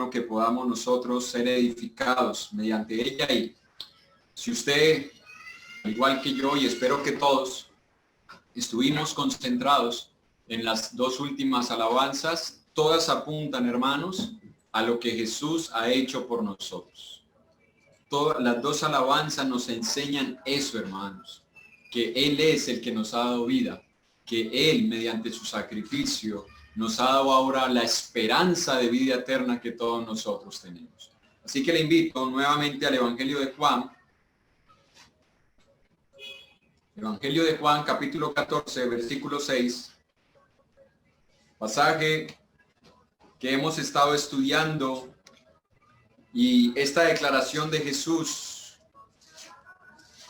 bueno que podamos nosotros ser edificados mediante ella. Y si usted, al igual que yo, y espero que todos, estuvimos concentrados en las dos últimas alabanzas, todas apuntan, hermanos, a lo que Jesús ha hecho por nosotros. Todas las dos alabanzas nos enseñan eso, hermanos, que Él es el que nos ha dado vida, que Él, mediante su sacrificio, nos ha dado ahora la esperanza de vida eterna que todos nosotros tenemos. Así que le invito nuevamente al Evangelio de Juan. Evangelio de Juan, capítulo 14, versículo 6. Pasaje que hemos estado estudiando, y esta declaración de Jesús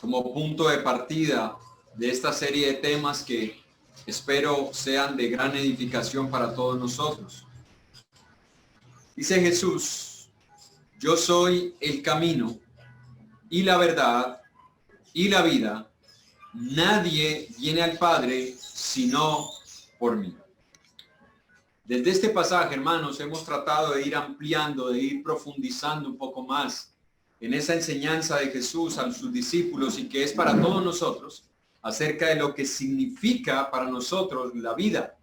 como punto de partida de esta serie de temas que espero sean de gran edificación para todos nosotros. Dice Jesús: yo soy el camino y la verdad y la vida. Nadie viene al Padre sino por mí. Desde este pasaje, hermanos, hemos tratado de ir ampliando, de ir profundizando un poco más en esa enseñanza de Jesús a sus discípulos, y que es para todos nosotros, acerca de lo que significa para nosotros la vida.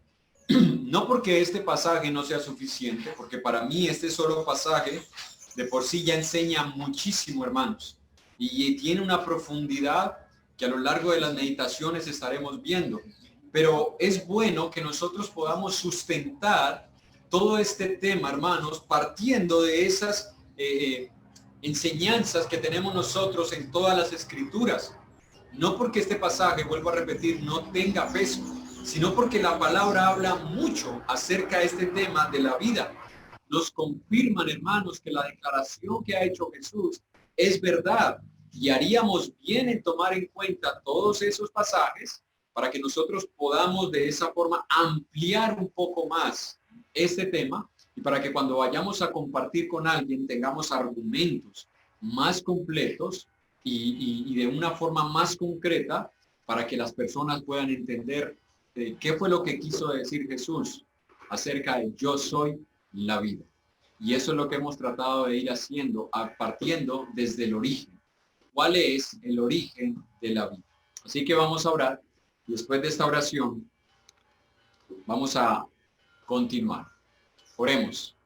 No porque este pasaje no sea suficiente, porque para mí este solo pasaje de por sí ya enseña muchísimo, hermanos, y tiene una profundidad que a lo largo de las meditaciones estaremos viendo. Pero es bueno que nosotros podamos sustentar todo este tema, hermanos, partiendo de esas enseñanzas que tenemos nosotros en todas las escrituras. No porque este pasaje, vuelvo a repetir, no tenga peso, sino porque la palabra habla mucho acerca de este tema de la vida. Nos confirman, hermanos, que la declaración que ha hecho Jesús es verdad, y haríamos bien en tomar en cuenta todos esos pasajes para que nosotros podamos de esa forma ampliar un poco más este tema, y para que cuando vayamos a compartir con alguien tengamos argumentos más completos y de una forma más concreta, para que las personas puedan entender qué fue lo que quiso decir Jesús acerca de yo soy la vida. Y eso es lo que hemos tratado de ir haciendo, partiendo desde el origen. ¿Cuál es el origen de la vida? Así que vamos a orar. Y después de esta oración, vamos a continuar. Oremos.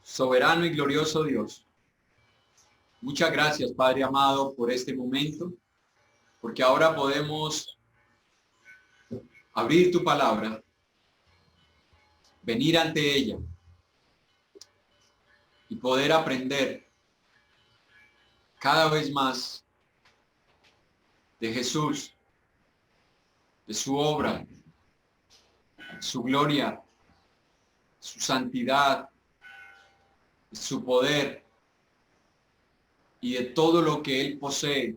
Soberano y glorioso Dios, muchas gracias, Padre amado, por este momento, porque ahora podemos abrir tu palabra, venir ante ella y poder aprender cada vez más de Jesús, de su obra, su gloria, su santidad, su poder y de todo lo que Él posee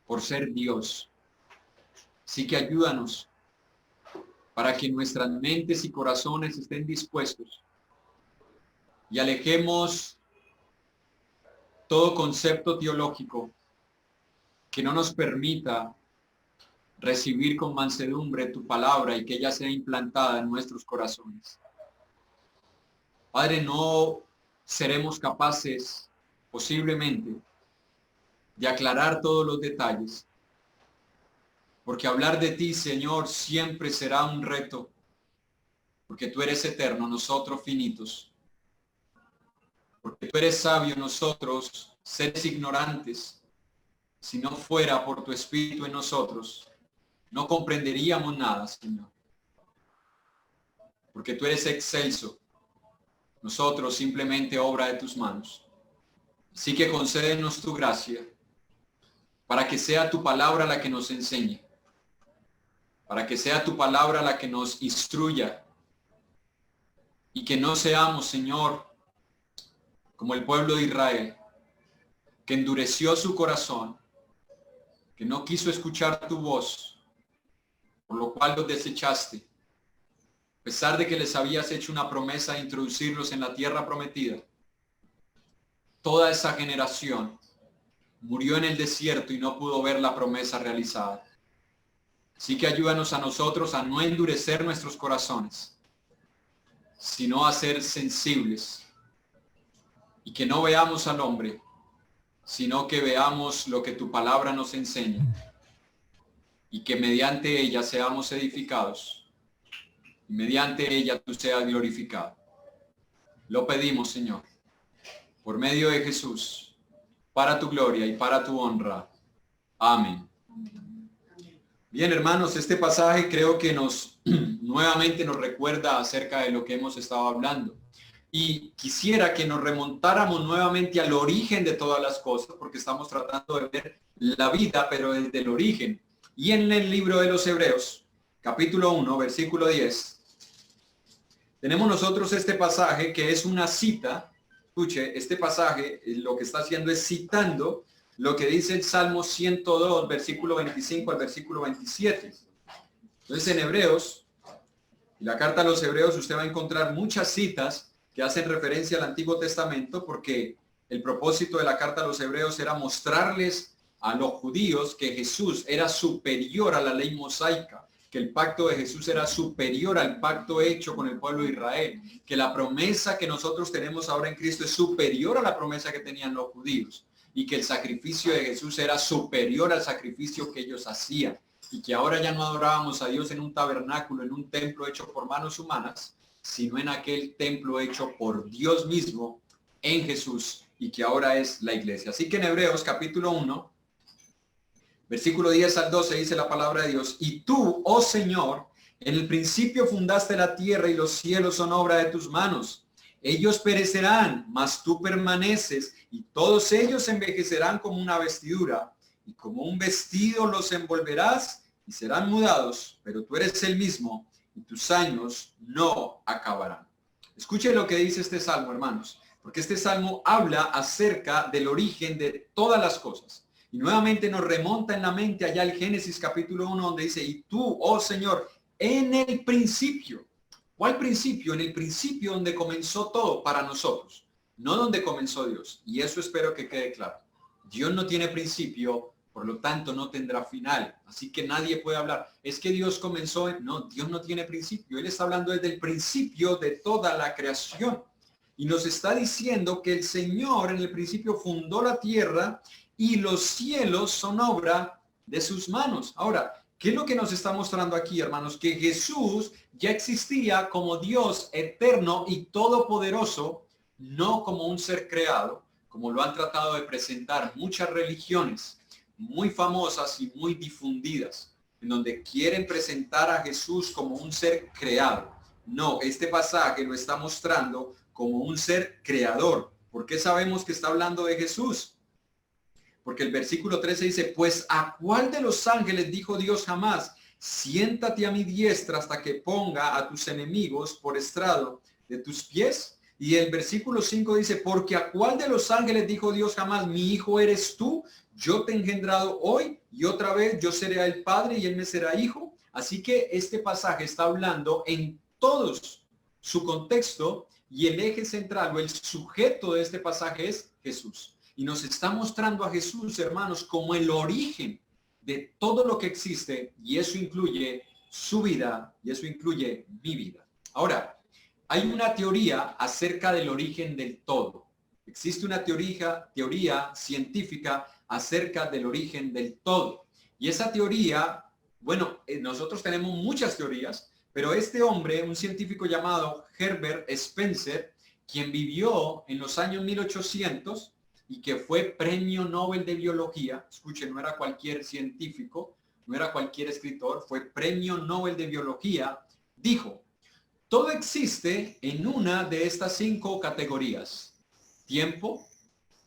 por ser Dios. Así que ayúdanos para que nuestras mentes y corazones estén dispuestos y alejemos todo concepto teológico que no nos permita recibir con mansedumbre tu palabra y que ella sea implantada en nuestros corazones. Padre, no seremos capaces posiblemente de aclarar todos los detalles, porque hablar de ti, Señor, siempre será un reto, porque tú eres eterno, nosotros finitos, porque tú eres sabio, nosotros seres ignorantes. Si no fuera por tu Espíritu en nosotros, no comprenderíamos nada, Señor. Porque tú eres excelso, nosotros simplemente obra de tus manos. Así que concédenos tu gracia, para que sea tu palabra la que nos enseñe, para que sea tu palabra la que nos instruya, y que no seamos, Señor, como el pueblo de Israel, que endureció su corazón, que no quiso escuchar tu voz, por lo cual los desechaste, a pesar de que les habías hecho una promesa de introducirlos en la tierra prometida. Toda esa generación murió en el desierto y no pudo ver la promesa realizada. Así que ayúdanos a nosotros a no endurecer nuestros corazones, sino a ser sensibles y que no veamos al hombre, sino que veamos lo que tu palabra nos enseña y que mediante ella seamos edificados y mediante ella tú seas glorificado. Lo pedimos, Señor, por medio de Jesús, para tu gloria y para tu honra. Amén. Bien, hermanos, este pasaje creo que nuevamente nos recuerda acerca de lo que hemos estado hablando. Y quisiera que nos remontáramos nuevamente al origen de todas las cosas, porque estamos tratando de ver la vida, pero desde el origen. Y en el libro de los Hebreos, capítulo 1, versículo 10, tenemos nosotros este pasaje que es una cita. Escuche, este pasaje lo que está haciendo es citando lo que dice el Salmo 102, versículo 25 al versículo 27. Entonces en Hebreos, en la carta a los Hebreos, usted va a encontrar muchas citas que hacen referencia al Antiguo Testamento, porque el propósito de la carta a los Hebreos era mostrarles a los judíos que Jesús era superior a la ley mosaica, que el pacto de Jesús era superior al pacto hecho con el pueblo de Israel, que la promesa que nosotros tenemos ahora en Cristo es superior a la promesa que tenían los judíos, y que el sacrificio de Jesús era superior al sacrificio que ellos hacían, y que ahora ya no adorábamos a Dios en un tabernáculo, en un templo hecho por manos humanas, sino en aquel templo hecho por Dios mismo en Jesús, y que ahora es la iglesia. Así que en Hebreos capítulo 1, versículo 10 al 12 dice la palabra de Dios: y tú, oh Señor, en el principio fundaste la tierra y los cielos son obra de tus manos. Ellos perecerán, mas tú permaneces, y todos ellos envejecerán como una vestidura, y como un vestido los envolverás y serán mudados, pero tú eres el mismo, y tus años no acabarán. Escuche lo que dice este salmo, hermanos, porque este salmo habla acerca del origen de todas las cosas. Y nuevamente nos remonta en la mente allá el Génesis capítulo 1, donde dice: y tú, oh Señor, en el principio. ¿Cuál principio? En el principio donde comenzó todo para nosotros, no donde comenzó Dios. Y eso espero que quede claro. Dios no tiene principio, por lo tanto no tendrá final. Así que nadie puede hablar, es que Dios comenzó. No, Dios no tiene principio. Él está hablando desde el principio de toda la creación. Y nos está diciendo que el Señor en el principio fundó la tierra y los cielos son obra de sus manos. Ahora, ¿qué es lo que nos está mostrando aquí, hermanos? Que Jesús ya existía como Dios eterno y todopoderoso, no como un ser creado, como lo han tratado de presentar muchas religiones muy famosas y muy difundidas, en donde quieren presentar a Jesús como un ser creado. No, este pasaje lo está mostrando como un ser creador. ¿Por qué sabemos que está hablando de Jesús? Porque el versículo 13 dice: pues ¿a cuál de los ángeles dijo Dios jamás: siéntate a mi diestra hasta que ponga a tus enemigos por estrado de tus pies? Y el versículo 5 dice: porque ¿a cuál de los ángeles dijo Dios jamás: mi hijo eres tú, yo te he engendrado hoy, y otra vez yo seré el padre y él me será hijo? Así que este pasaje está hablando en todos su contexto, y el eje central o el sujeto de este pasaje es Jesús. Y nos está mostrando a Jesús, hermanos, como el origen de todo lo que existe, y eso incluye su vida y eso incluye mi vida. Ahora, hay una teoría acerca del origen del todo. Existe una teoría científica acerca del origen del todo. Y esa teoría, bueno, nosotros tenemos muchas teorías, pero este hombre, un científico llamado Herbert Spencer, quien vivió en los años 1800 y que fue premio Nobel de Biología, escuchen, no era cualquier científico, no era cualquier escritor, fue premio Nobel de Biología, dijo: todo existe en una de estas 5 categorías: tiempo,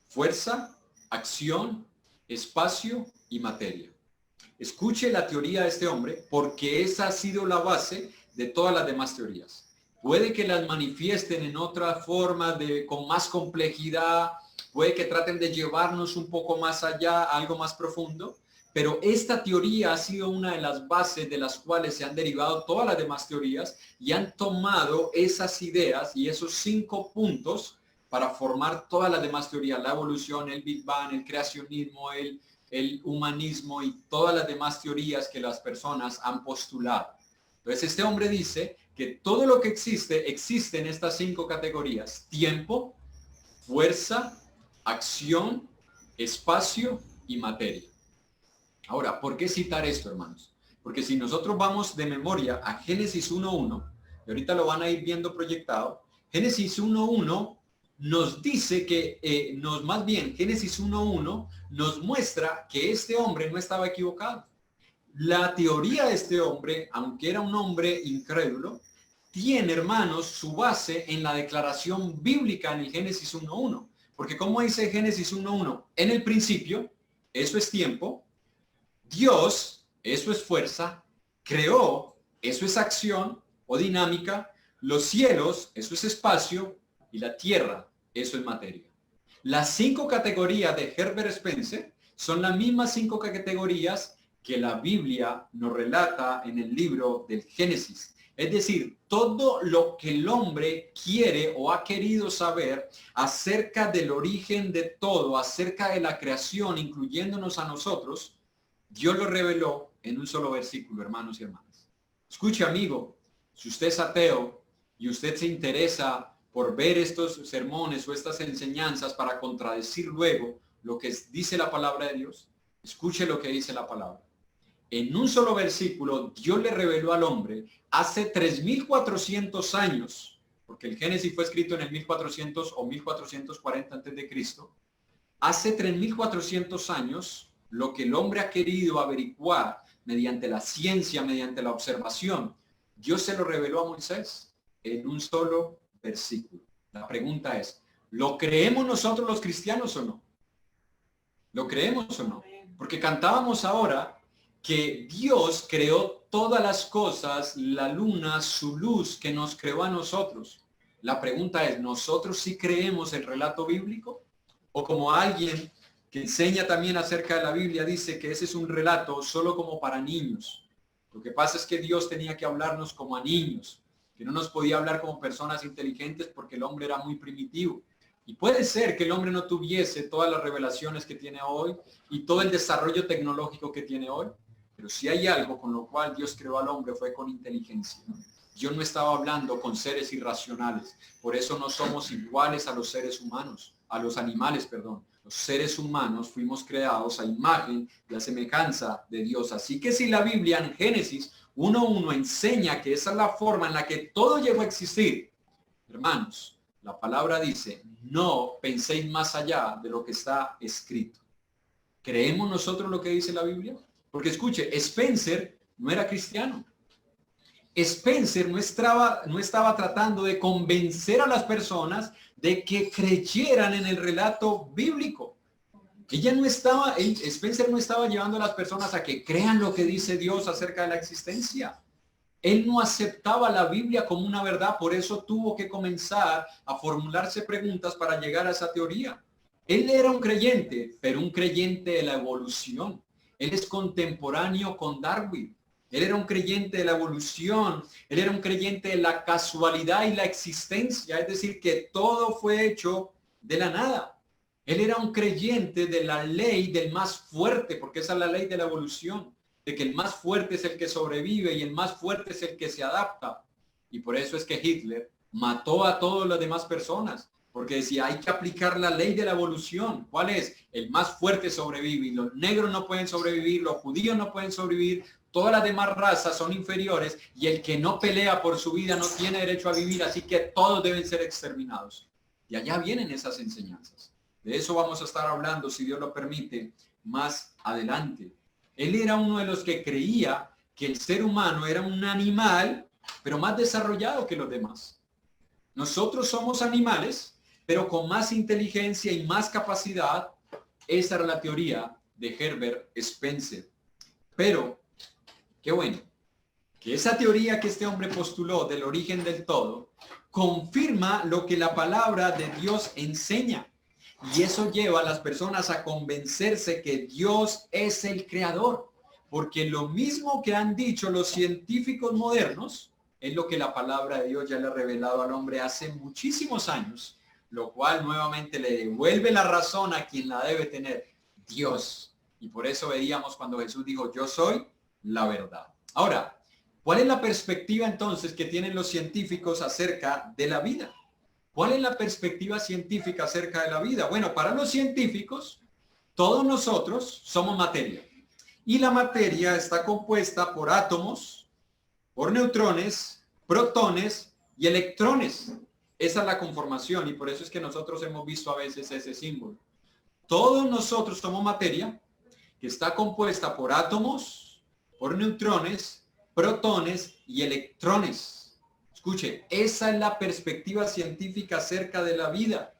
fuerza, acción, espacio y materia. Escuche la teoría de este hombre, porque esa ha sido la base de todas las demás teorías. Puede que las manifiesten en otra forma, con más complejidad, puede que traten de llevarnos un poco más allá, algo más profundo, pero esta teoría ha sido una de las bases de las cuales se han derivado todas las demás teorías, y han tomado esas ideas y esos 5 puntos para formar todas las demás teorías: la evolución, el Big Bang, el creacionismo, el humanismo y todas las demás teorías que las personas han postulado. Entonces este hombre dice que todo lo que existe en estas 5 categorías: tiempo, fuerza, acción, espacio y materia. Ahora, ¿por qué citar esto, hermanos? Porque si nosotros vamos de memoria a Génesis 1.1, y ahorita lo van a ir viendo proyectado, Génesis 1.1 nos dice que, más bien, Génesis 1.1 nos muestra que este hombre no estaba equivocado. La teoría de este hombre, aunque era un hombre incrédulo, tiene, hermanos, su base en la declaración bíblica en el Génesis 1.1. Porque como dice Génesis 1.1, en el principio, eso es tiempo, Dios, eso es fuerza, creó, eso es acción o dinámica, los cielos, eso es espacio, y la tierra, eso es materia. Las 5 categorías de Herbert Spencer son las mismas 5 categorías que la Biblia nos relata en el libro del Génesis. Es decir, todo lo que el hombre quiere o ha querido saber acerca del origen de todo, acerca de la creación, incluyéndonos a nosotros, Dios lo reveló en un solo versículo, hermanos y hermanas. Escuche, amigo, si usted es ateo y usted se interesa por ver estos sermones o estas enseñanzas para contradecir luego lo que dice la palabra de Dios, escuche lo que dice la palabra. En un solo versículo, Dios le reveló al hombre hace 3.400 años, porque el Génesis fue escrito en el 1400 o 1440 antes de Cristo. Hace 3.400 años, lo que el hombre ha querido averiguar mediante la ciencia, mediante la observación, Dios se lo reveló a Moisés en un solo versículo. La pregunta es, ¿lo creemos nosotros los cristianos o no? ¿Lo creemos o no? Porque cantábamos ahora que Dios creó todas las cosas, la luna, su luz, que nos creó a nosotros. La pregunta es, ¿nosotros sí creemos el relato bíblico? O como alguien que enseña también acerca de la Biblia dice que ese es un relato solo como para niños. Lo que pasa es que Dios tenía que hablarnos como a niños, que no nos podía hablar como personas inteligentes porque el hombre era muy primitivo. Y puede ser que el hombre no tuviese todas las revelaciones que tiene hoy y todo el desarrollo tecnológico que tiene hoy, pero si hay algo con lo cual Dios creó al hombre fue con inteligencia. Dios no estaba hablando con seres irracionales, por eso no somos iguales a los seres humanos, a los animales, perdón. Los seres humanos fuimos creados a imagen y a semejanza de Dios. Así que si la Biblia en Génesis 1.1 enseña que esa es la forma en la que todo llegó a existir, hermanos, la palabra dice, no penséis más allá de lo que está escrito. ¿Creemos nosotros lo que dice la Biblia? Porque escuche, Spencer no era cristiano. Spencer no estaba tratando de convencer a las personas de que creyeran en el relato bíblico. Spencer no estaba llevando a las personas a que crean lo que dice Dios acerca de la existencia. Él no aceptaba la Biblia como una verdad, por eso tuvo que comenzar a formularse preguntas para llegar a esa teoría. Él era un creyente, pero un creyente de la evolución. Él es contemporáneo con Darwin. Él era un creyente de la evolución, él era un creyente de la casualidad y la existencia, es decir, que todo fue hecho de la nada. Él era un creyente de la ley del más fuerte, porque esa es la ley de la evolución, de que el más fuerte es el que sobrevive y el más fuerte es el que se adapta. Y por eso es que Hitler mató a todas las demás personas, porque decía, hay que aplicar la ley de la evolución. ¿Cuál es? El más fuerte sobrevive y los negros no pueden sobrevivir, los judíos no pueden sobrevivir, todas las demás razas son inferiores y el que no pelea por su vida no tiene derecho a vivir, así que todos deben ser exterminados. Y allá vienen esas enseñanzas. De eso vamos a estar hablando, si Dios lo permite, más adelante. Él era uno de los que creía que el ser humano era un animal, pero más desarrollado que los demás. Nosotros somos animales, pero con más inteligencia y más capacidad. Esa era la teoría de Herbert Spencer. Pero qué bueno, que esa teoría que este hombre postuló del origen del todo, confirma lo que la palabra de Dios enseña. Y eso lleva a las personas a convencerse que Dios es el creador. Porque lo mismo que han dicho los científicos modernos, es lo que la palabra de Dios ya le ha revelado al hombre hace muchísimos años, lo cual nuevamente le devuelve la razón a quien la debe tener, Dios. Y por eso veíamos cuando Jesús dijo, yo soy la verdad. Ahora, ¿Cuál es la perspectiva entonces que tienen los científicos acerca de la vida? ¿Cuál es la perspectiva científica acerca de la vida? Bueno, para los científicos, todos nosotros somos materia. Y la materia está compuesta por átomos, por neutrones, protones y electrones. Esa es la conformación y por eso es que nosotros hemos visto a veces ese símbolo. Todos nosotros somos materia que está compuesta por átomos, por neutrones, protones y electrones. Escuche, esa es la perspectiva científica acerca de la vida.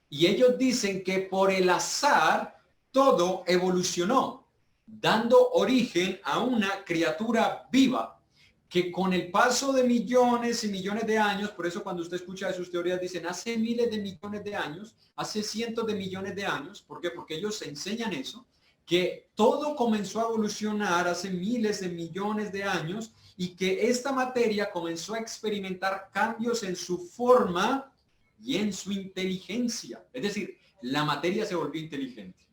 Y ellos dicen que por el azar todo evolucionó, dando origen a una criatura viva que con el paso de millones y millones de años, por eso cuando usted escucha de sus teorías dicen hace miles de millones de años, hace cientos de millones de años, ¿por qué? Porque ellos enseñan eso, que todo comenzó a evolucionar hace miles de millones de años y que esta materia comenzó a experimentar cambios en su forma y en su inteligencia. Es decir, la materia se volvió inteligente,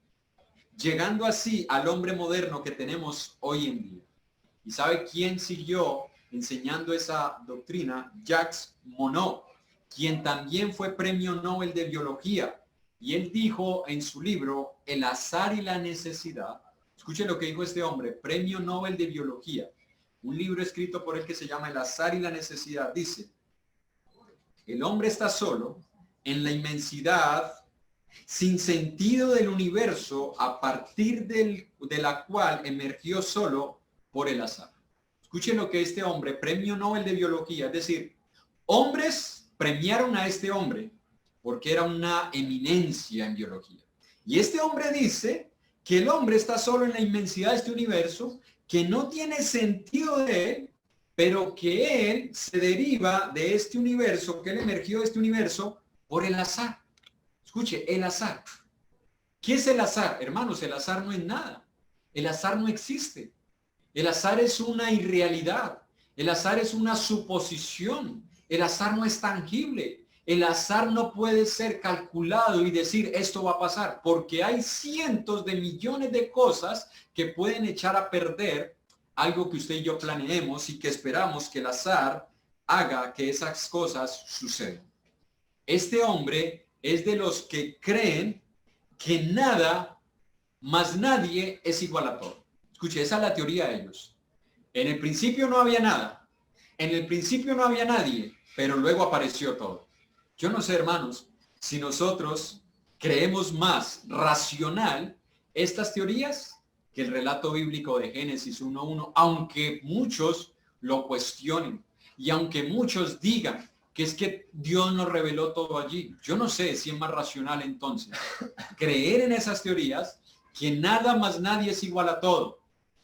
llegando así al hombre moderno que tenemos hoy en día. ¿Y sabe quién siguió enseñando esa doctrina? Jacques Monod, quien también fue premio Nobel de Biología. Y él dijo en su libro, El azar y la necesidad, escuchen lo que dijo este hombre, premio Nobel de Biología, un libro escrito por él que se llama El azar y la necesidad, dice, el hombre está solo en la inmensidad sin sentido del universo a partir de la cual emergió solo por el azar. Escuchen lo que este hombre, premio Nobel de Biología, es decir, hombres premiaron a este hombre porque era una eminencia en biología. Y este hombre dice que el hombre está solo en la inmensidad de este universo, que no tiene sentido de él, pero que él se deriva de este universo, que él emergió de este universo por el azar. Escuche, el azar. ¿Qué es el azar? Hermanos, el azar no es nada. El azar no existe. El azar es una irrealidad. El azar es una suposición. El azar no es tangible. El azar no puede ser calculado y decir esto va a pasar, porque hay cientos de millones de cosas que pueden echar a perder algo que usted y yo planeemos y que esperamos que el azar haga que esas cosas sucedan. Este hombre es de los que creen que nada más nadie es igual a todo. Escuche, esa es la teoría de ellos. En el principio no había nada. En el principio no había nadie, pero luego apareció todo. Yo no sé, hermanos, si nosotros creemos más racional estas teorías que el relato bíblico de Génesis 1:1, aunque muchos lo cuestionen y aunque muchos digan que es que Dios nos reveló todo allí. Yo no sé si es más racional entonces creer en esas teorías que nada más nadie es igual a todo,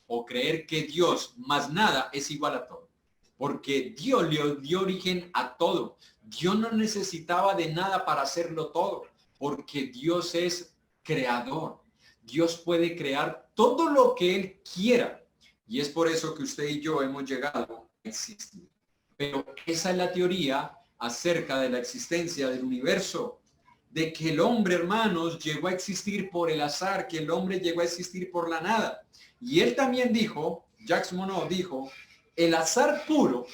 o creer que Dios más nada es igual a todo. Porque Dios le dio origen a todo. Dios no necesitaba de nada para hacerlo todo, porque Dios es creador. Dios puede crear todo lo que Él quiera. Y es por eso que usted y yo hemos llegado a existir. Pero esa es la teoría acerca de la existencia del universo. De que el hombre, hermanos, llegó a existir por el azar, que el hombre llegó a existir por la nada. Y él también dijo, Jacques Monod dijo, el azar puro,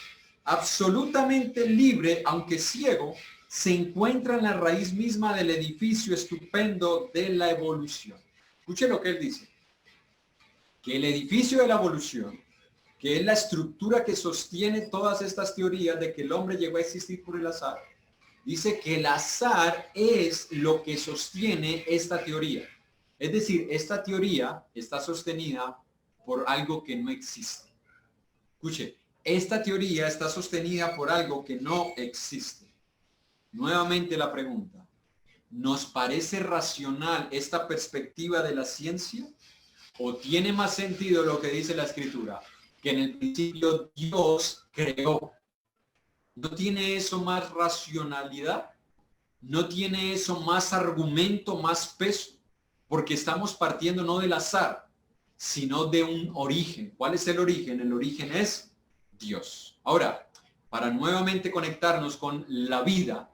absolutamente libre, aunque ciego, se encuentra en la raíz misma del edificio estupendo de la evolución. Escuche lo que él dice. Que el edificio de la evolución, que es la estructura que sostiene todas estas teorías de que el hombre llegó a existir por el azar, dice que el azar es lo que sostiene esta teoría. Es decir, esta teoría está sostenida por algo que no existe. Escuche, esta teoría está sostenida por algo que no existe. Nuevamente la pregunta, ¿nos parece racional esta perspectiva de la ciencia? ¿O tiene más sentido lo que dice la Escritura? Que en el principio Dios creó. ¿No tiene eso más racionalidad? ¿No tiene eso más argumento, más peso? Porque estamos partiendo no del azar, sino de un origen. ¿Cuál es el origen? El origen es Dios. Ahora, para nuevamente conectarnos con la vida,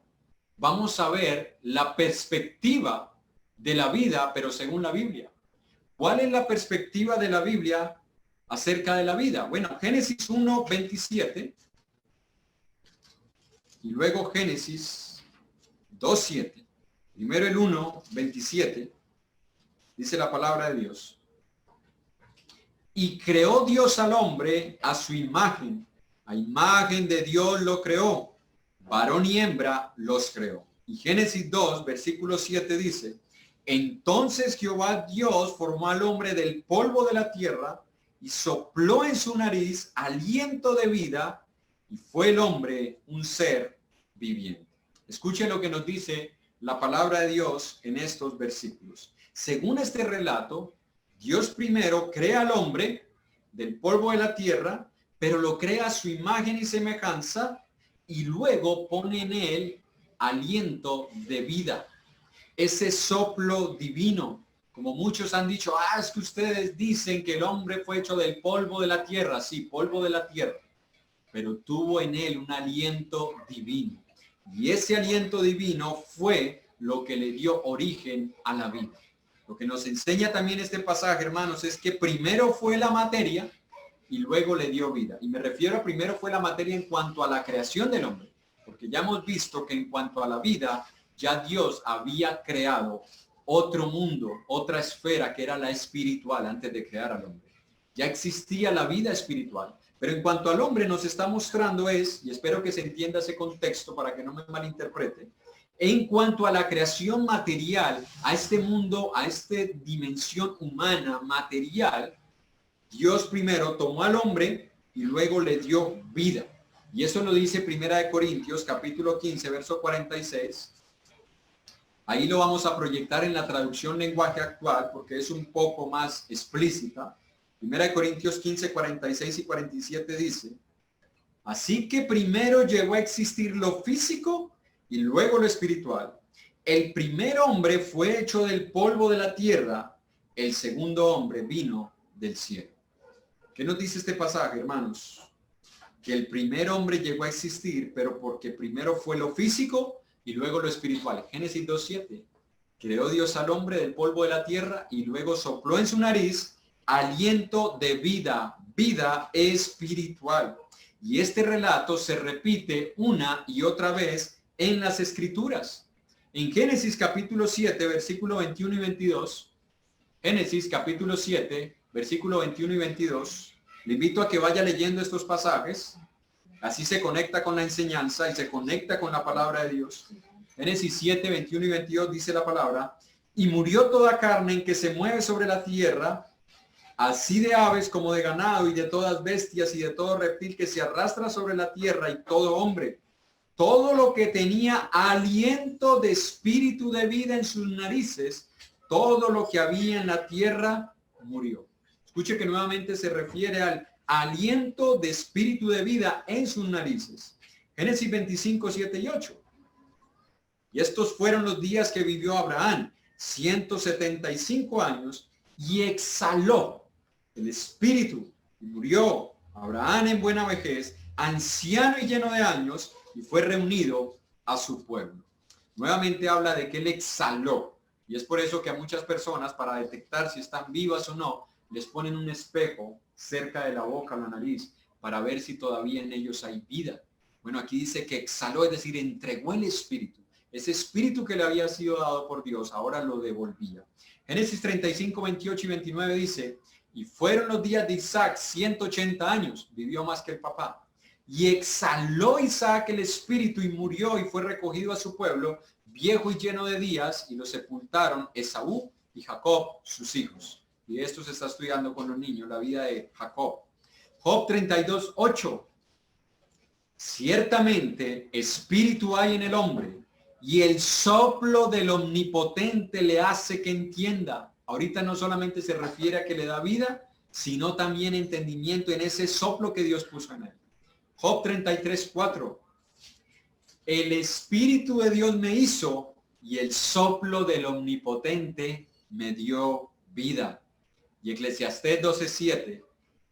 vamos a ver la perspectiva de la vida, pero según la Biblia. ¿Cuál es la perspectiva de la Biblia acerca de la vida. Bueno, Génesis 1:27 y luego Génesis 2:7. Primero el 1:27 dice la palabra de Dios. Y creó Dios al hombre a su imagen. A imagen de Dios lo creó. Varón y hembra los creó. Y Génesis 2, versículo 7 dice, entonces Jehová Dios formó al hombre del polvo de la tierra y sopló en su nariz aliento de vida y fue el hombre un ser viviente. Escuchen lo que nos dice la palabra de Dios en estos versículos. Según este relato, Dios primero crea al hombre del polvo de la tierra, pero lo crea a su imagen y semejanza y luego pone en él aliento de vida. Ese soplo divino, como muchos han dicho, es que ustedes dicen que el hombre fue hecho del polvo de la tierra. Sí, polvo de la tierra, pero tuvo en él un aliento divino. Y ese aliento divino fue lo que le dio origen a la vida. Lo que nos enseña también este pasaje, hermanos, es que primero fue la materia y luego le dio vida. Y me refiero a primero fue la materia en cuanto a la creación del hombre, porque ya hemos visto que en cuanto a la vida, ya Dios había creado otro mundo, otra esfera que era la espiritual antes de crear al hombre. Ya existía la vida espiritual. Pero en cuanto al hombre nos está mostrando y espero que se entienda ese contexto para que no me malinterprete, en cuanto a la creación material, a este mundo, a esta dimensión humana, material, Dios primero tomó al hombre y luego le dio vida. Y eso lo dice Primera de Corintios, capítulo 15, verso 46. Ahí lo vamos a proyectar en la traducción lenguaje actual porque es un poco más explícita. Primera de Corintios 15, 46 y 47 dice, así que primero llegó a existir lo físico y luego lo espiritual. El primer hombre fue hecho del polvo de la tierra, el segundo hombre vino del cielo. ¿Qué nos dice este pasaje, hermanos? Que el primer hombre llegó a existir, pero porque primero fue lo físico y luego lo espiritual. Génesis 2:7. Creó Dios al hombre del polvo de la tierra y luego sopló en su nariz aliento de vida, vida espiritual. Y este relato se repite una y otra vez en las escrituras. En Génesis capítulo 7, versículo 21 y 22, Génesis capítulo 7, versículo 21 y 22, le invito a que vaya leyendo estos pasajes, así se conecta con la enseñanza y se conecta con la palabra de Dios. Génesis 7, 21 y 22 dice la palabra, y murió toda carne en que se mueve sobre la tierra, así de aves como de ganado y de todas bestias y de todo reptil que se arrastra sobre la tierra y todo hombre. Todo lo que tenía aliento de espíritu de vida en sus narices, todo lo que había en la tierra murió. Escuche que nuevamente se refiere al aliento de espíritu de vida en sus narices. Génesis 25, 7 y 8. Y estos fueron los días que vivió Abraham, 175 años, y exhaló el espíritu y murió Abraham en buena vejez, anciano y lleno de años, y fue reunido a su pueblo. Nuevamente habla de que él exhaló. Y es por eso que a muchas personas, para detectar si están vivas o no, les ponen un espejo cerca de la boca o la nariz para ver si todavía en ellos hay vida. Bueno, aquí dice que exhaló, es decir, entregó el espíritu. Ese espíritu que le había sido dado por Dios, ahora lo devolvía. Génesis 35, 28 y 29 dice, y fueron los días de Isaac 180 años, vivió más que el papá. Y exhaló Isaac el espíritu y murió y fue recogido a su pueblo, viejo y lleno de días, y lo sepultaron Esaú y Jacob, sus hijos. Y esto se está estudiando con los niños, la vida de Jacob. Job 32, 8. Ciertamente espíritu hay en el hombre, y el soplo del omnipotente le hace que entienda. Ahorita no solamente se refiere a que le da vida, sino también entendimiento en ese soplo que Dios puso en él. Job 33, 4. El espíritu de Dios me hizo y el soplo del omnipotente me dio vida. Y Eclesiastés 12, 7.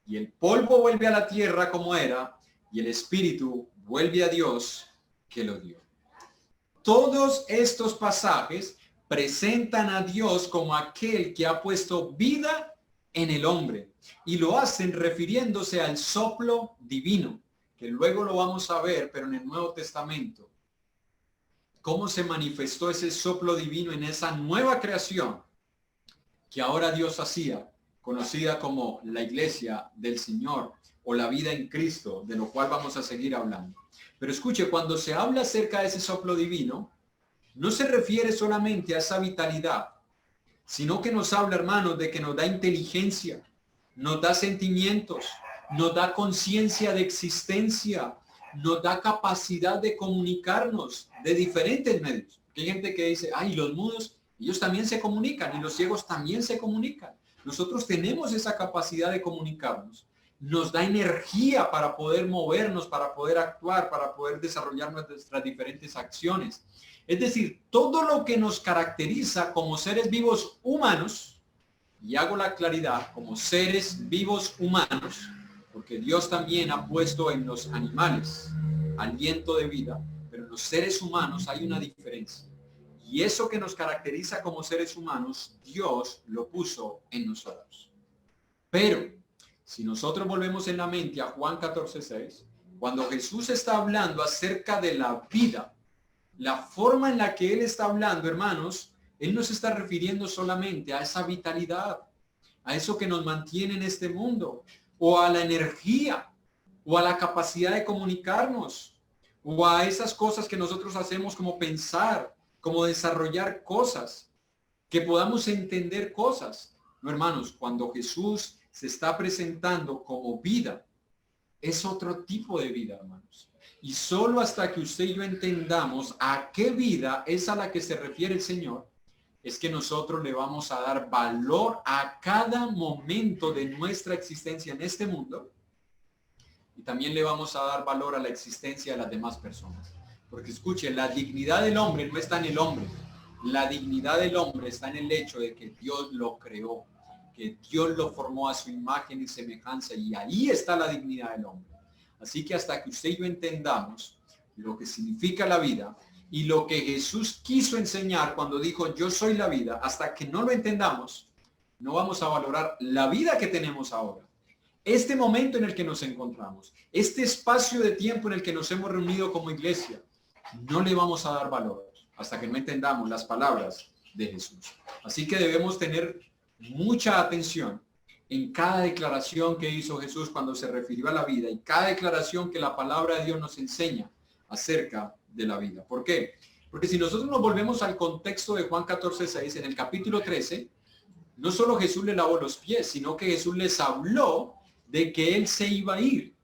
Y el polvo vuelve a la tierra como era y el espíritu vuelve a Dios que lo dio. Todos estos pasajes presentan a Dios como aquel que ha puesto vida en el hombre. Y lo hacen refiriéndose al soplo divino, que luego lo vamos a ver, pero en el Nuevo Testamento. Cómo se manifestó ese soplo divino en esa nueva creación que ahora Dios hacía, conocida como la iglesia del Señor o la vida en Cristo, de lo cual vamos a seguir hablando. Pero escuche, cuando se habla acerca de ese soplo divino, no se refiere solamente a esa vitalidad, sino que nos habla, hermanos, de que nos da inteligencia, nos da sentimientos, nos da conciencia de existencia, nos da capacidad de comunicarnos de diferentes medios. Hay gente que dice, ay, los mudos, ellos también se comunican y los ciegos también se comunican. Nosotros tenemos esa capacidad de comunicarnos. Nos da energía para poder movernos, para poder actuar, para poder desarrollar nuestras diferentes acciones. Es decir, todo lo que nos caracteriza como seres vivos humanos, y hago la claridad, como seres vivos humanos, porque Dios también ha puesto en los animales aliento de vida, pero en los seres humanos hay una diferencia. Y eso que nos caracteriza como seres humanos, Dios lo puso en nosotros. Pero si nosotros volvemos en la mente a Juan 14:6, cuando Jesús está hablando acerca de la vida, la forma en la que Él está hablando, hermanos, Él no se está refiriendo solamente a esa vitalidad, a eso que nos mantiene en este mundo, o a la energía, o a la capacidad de comunicarnos, o a esas cosas que nosotros hacemos como pensar, como desarrollar cosas, que podamos entender cosas. No, hermanos, cuando Jesús se está presentando como vida, es otro tipo de vida, hermanos. Y solo hasta que usted y yo entendamos a qué vida es a la que se refiere el Señor, es que nosotros le vamos a dar valor a cada momento de nuestra existencia en este mundo, y también le vamos a dar valor a la existencia de las demás personas. Porque escuche, la dignidad del hombre no está en el hombre. La dignidad del hombre está en el hecho de que Dios lo creó, que Dios lo formó a su imagen y semejanza, y ahí está la dignidad del hombre. Así que hasta que usted y yo entendamos lo que significa la vida y lo que Jesús quiso enseñar cuando dijo yo soy la vida, hasta que no lo entendamos, no vamos a valorar la vida que tenemos ahora. Este momento en el que nos encontramos, este espacio de tiempo en el que nos hemos reunido como iglesia, no le vamos a dar valor hasta que no entendamos las palabras de Jesús. Así que debemos tener mucha atención en cada declaración que hizo Jesús cuando se refirió a la vida y cada declaración que la palabra de Dios nos enseña acerca de la vida. ¿Por qué? Porque si nosotros nos volvemos al contexto de Juan 14:6, en el capítulo 13, no solo Jesús le lavó los pies, sino que Jesús les habló de que Él se iba a ir,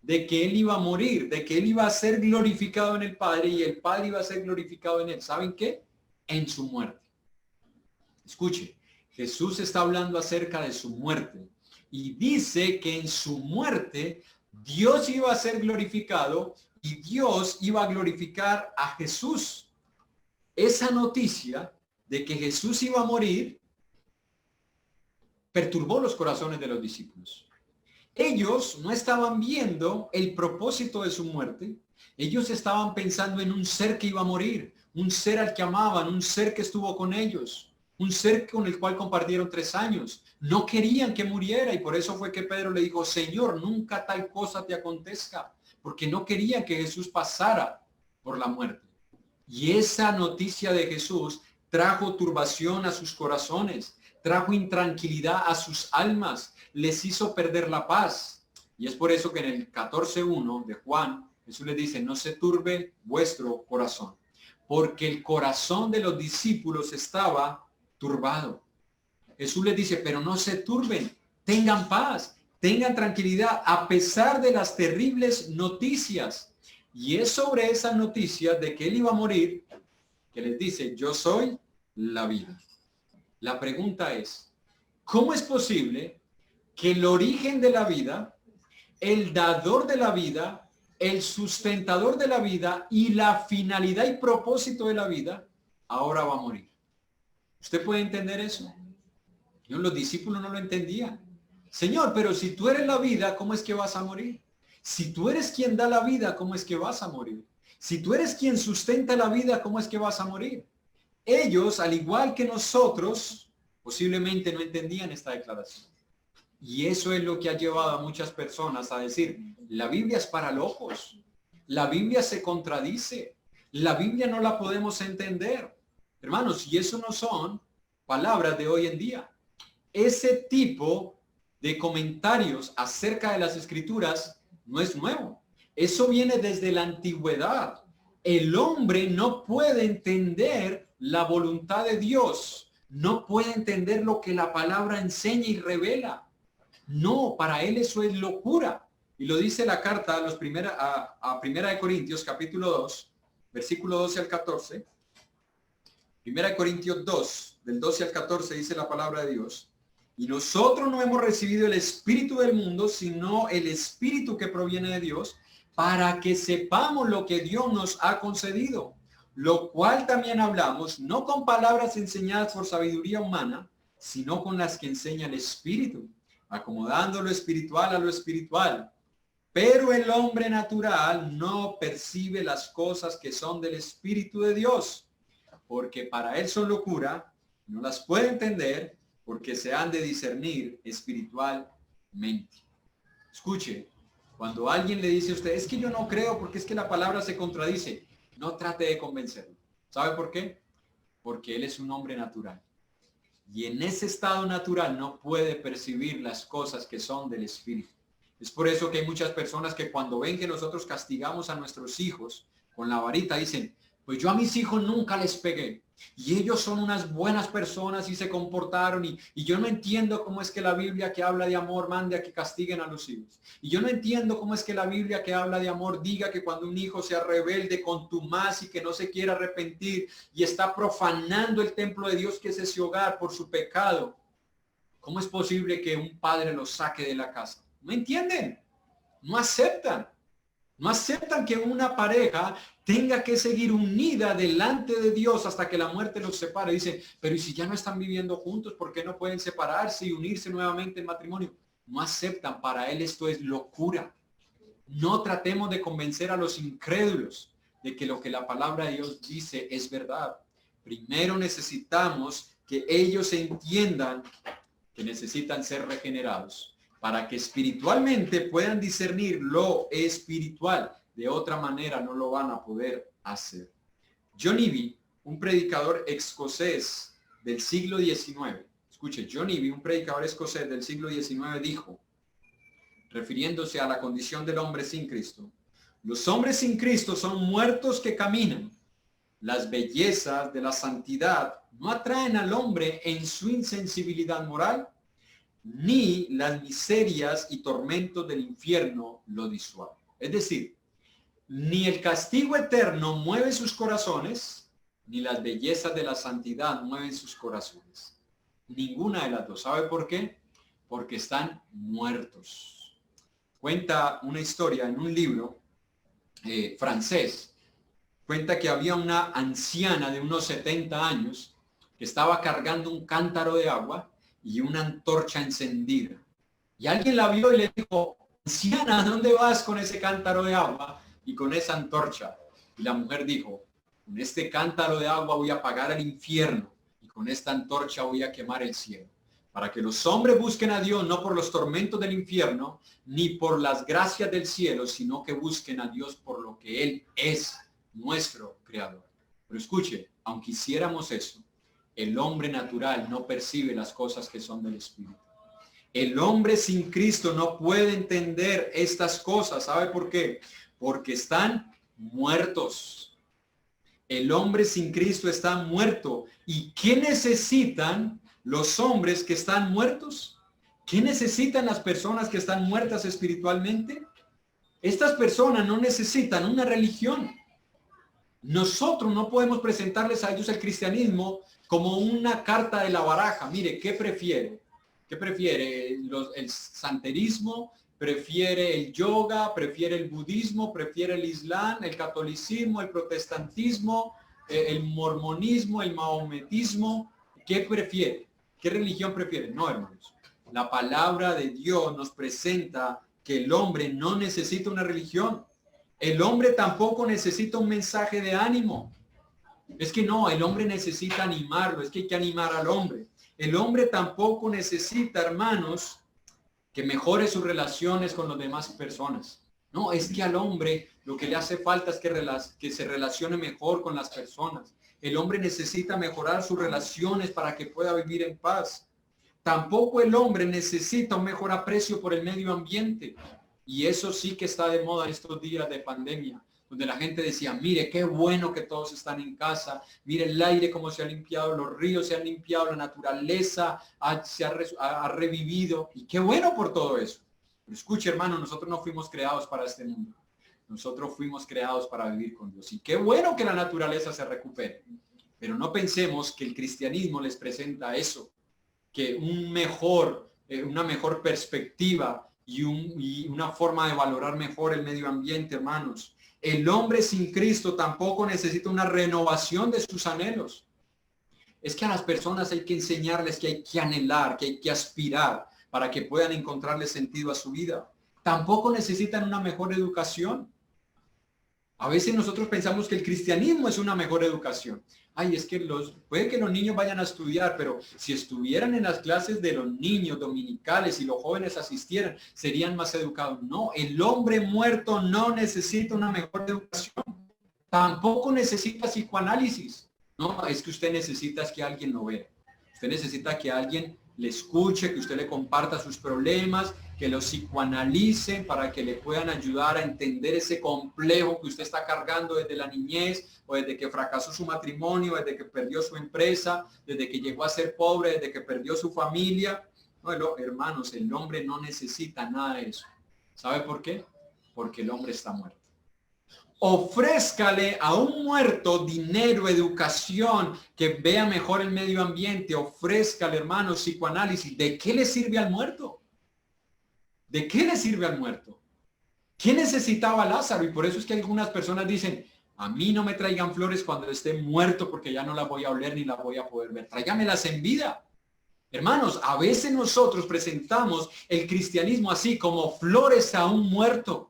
de que Él iba a morir, de que Él iba a ser glorificado en el Padre y el Padre iba a ser glorificado en Él. ¿Saben qué? En su muerte. Escuche, Jesús está hablando acerca de su muerte y dice que en su muerte Dios iba a ser glorificado y Dios iba a glorificar a Jesús. Esa noticia de que Jesús iba a morir perturbó los corazones de los discípulos. Ellos no estaban viendo el propósito de su muerte. Ellos estaban pensando en un ser que iba a morir, un ser al que amaban, un ser que estuvo con ellos, un ser con el cual compartieron 3 años. No querían que muriera y por eso fue que Pedro le dijo, Señor, nunca tal cosa te acontezca, porque no querían que Jesús pasara por la muerte. Y esa noticia de Jesús trajo turbación a sus corazones, trajo intranquilidad a sus almas, les hizo perder la paz. Y es por eso que en el 14:1 de Juan, Jesús les dice, no se turbe vuestro corazón, porque el corazón de los discípulos estaba turbado. Jesús les dice, pero no se turben, tengan paz, tengan tranquilidad, a pesar de las terribles noticias. Y es sobre esa noticia de que Él iba a morir, que les dice, yo soy la vida. La pregunta es, ¿cómo es posible que el origen de la vida, el dador de la vida, el sustentador de la vida y la finalidad y propósito de la vida, ahora va a morir? ¿Usted puede entender eso? Los discípulos no lo entendían. Señor, pero si tú eres la vida, ¿cómo es que vas a morir? Si tú eres quien da la vida, ¿cómo es que vas a morir? Si tú eres quien sustenta la vida, ¿cómo es que vas a morir? Ellos, al igual que nosotros, posiblemente no entendían esta declaración. Y eso es lo que ha llevado a muchas personas a decir, la Biblia es para locos. La Biblia se contradice. La Biblia no la podemos entender. Hermanos, y eso no son palabras de hoy en día. Ese tipo de comentarios acerca de las escrituras no es nuevo. Eso viene desde la antigüedad. El hombre no puede entender la voluntad de Dios. No puede entender lo que la palabra enseña y revela. No, para él eso es locura. Y lo dice la carta a Primera de Corintios, capítulo 2, versículo 12 al 14. Primera de Corintios 2, del 12 al 14 dice la palabra de Dios. Y nosotros no hemos recibido el espíritu del mundo, sino el espíritu que proviene de Dios, para que sepamos lo que Dios nos ha concedido. Lo cual también hablamos, no con palabras enseñadas por sabiduría humana, sino con las que enseña el espíritu, acomodando lo espiritual a lo espiritual. Pero el hombre natural no percibe las cosas que son del Espíritu de Dios, porque para él son locura, no las puede entender, porque se han de discernir espiritualmente. Escuche, cuando alguien le dice a usted, es que yo no creo porque es que la palabra se contradice, no trate de convencerlo. ¿Sabe por qué? Porque él es un hombre natural. Y en ese estado natural no puede percibir las cosas que son del Espíritu. Es por eso que hay muchas personas que cuando ven que nosotros castigamos a nuestros hijos con la varita dicen, pues yo a mis hijos nunca les pegué. Y ellos son unas buenas personas y se comportaron y yo no entiendo cómo es que la Biblia que habla de amor mande a que castiguen a los hijos. Y yo no entiendo cómo es que la Biblia que habla de amor diga que cuando un hijo sea rebelde, contumaz y que no se quiera arrepentir y está profanando el templo de Dios que es ese hogar por su pecado, ¿cómo es posible que un padre lo saque de la casa? ¿No entienden? No aceptan. No aceptan que una pareja tenga que seguir unida delante de Dios hasta que la muerte los separe. Dice, pero ¿y si ya no están viviendo juntos? ¿Por qué no pueden separarse y unirse nuevamente en matrimonio? No aceptan. Para él esto es locura. No tratemos de convencer a los incrédulos de que lo que la palabra de Dios dice es verdad. Primero necesitamos que ellos entiendan que necesitan ser regenerados, para que espiritualmente puedan discernir lo espiritual. De otra manera no lo van a poder hacer. John Ivey, un predicador escocés del siglo XIX, escuche, John Ivey, un predicador escocés del siglo XIX dijo, refiriéndose a la condición del hombre sin Cristo, los hombres sin Cristo son muertos que caminan. Las bellezas de la santidad no atraen al hombre en su insensibilidad moral, ni las miserias y tormentos del infierno lo disuaden. Es decir, ni el castigo eterno mueve sus corazones, ni las bellezas de la santidad mueven sus corazones. Ninguna de las dos. ¿Sabe por qué? Porque están muertos. Cuenta una historia en un libro francés. Cuenta que había una anciana de unos 70 años que estaba cargando un cántaro de agua y una antorcha encendida. Y alguien la vio y le dijo, anciana, ¿dónde vas con ese cántaro de agua y con esa antorcha? Y la mujer dijo, con este cántaro de agua voy a apagar el infierno y con esta antorcha voy a quemar el cielo. Para que los hombres busquen a Dios no por los tormentos del infierno, ni por las gracias del cielo, sino que busquen a Dios por lo que Él es, nuestro creador. Pero escuche, aunque hiciéramos eso, el hombre natural no percibe las cosas que son del Espíritu. El hombre sin Cristo no puede entender estas cosas. ¿Sabe por qué? Porque están muertos. El hombre sin Cristo está muerto. ¿Y qué necesitan los hombres que están muertos? ¿Qué necesitan las personas que están muertas espiritualmente? Estas personas no necesitan una religión. Nosotros no podemos presentarles a ellos el cristianismo como una carta de la baraja. Mire, ¿qué prefiere? ¿Qué prefiere? ¿El santerismo? ¿Prefiere el yoga? ¿Prefiere el budismo? ¿Prefiere el islam? ¿El catolicismo? ¿El protestantismo? ¿El mormonismo? ¿El mahometismo? ¿Qué prefiere? ¿Qué religión prefiere? No, hermanos. La palabra de Dios nos presenta que el hombre no necesita una religión. El hombre tampoco necesita un mensaje de ánimo. Es que no, el hombre necesita animarlo, es que hay que animar al hombre. El hombre tampoco necesita, hermanos, que mejore sus relaciones con las demás personas. No, es que al hombre lo que le hace falta es que se relacione mejor con las personas. El hombre necesita mejorar sus relaciones para que pueda vivir en paz. Tampoco el hombre necesita un mejor aprecio por el medio ambiente. Y eso sí que está de moda en estos días de pandemia, donde la gente decía, mire, qué bueno que todos están en casa, mire el aire cómo se ha limpiado, los ríos se han limpiado, la naturaleza ha revivido. Y qué bueno por todo eso. Pero escuche, hermano, nosotros no fuimos creados para este mundo. Nosotros fuimos creados para vivir con Dios. Y qué bueno que la naturaleza se recupere. Pero no pensemos que el cristianismo les presenta eso, que una mejor perspectiva y una forma de valorar mejor el medio ambiente, hermanos. El hombre sin Cristo tampoco necesita una renovación de sus anhelos. Es que a las personas hay que enseñarles que hay que anhelar, que hay que aspirar para que puedan encontrarle sentido a su vida. Tampoco necesitan una mejor educación. A veces nosotros pensamos que el cristianismo es una mejor educación. Ay, es que puede que los niños vayan a estudiar, pero si estuvieran en las clases de los niños dominicales y los jóvenes asistieran, serían más educados. No, el hombre muerto no necesita una mejor educación. Tampoco necesita psicoanálisis. No, es que usted necesita que alguien lo vea. Usted necesita que alguien le escuche, que usted le comparta sus problemas, que los psicoanalicen para que le puedan ayudar a entender ese complejo que usted está cargando desde la niñez o desde que fracasó su matrimonio, desde que perdió su empresa, desde que llegó a ser pobre, desde que perdió su familia. Bueno, hermanos, el hombre no necesita nada de eso. ¿Sabe por qué? Porque el hombre está muerto. Ofrézcale a un muerto dinero, educación, que vea mejor el medio ambiente. Ofrézcale, hermanos, psicoanálisis. ¿De qué le sirve al muerto? ¿De qué le sirve al muerto? ¿Qué necesitaba Lázaro? Y por eso es que algunas personas dicen, a mí no me traigan flores cuando esté muerto porque ya no las voy a oler ni las voy a poder ver. Tráigamelas en vida. Hermanos, a veces nosotros presentamos el cristianismo así como flores a un muerto.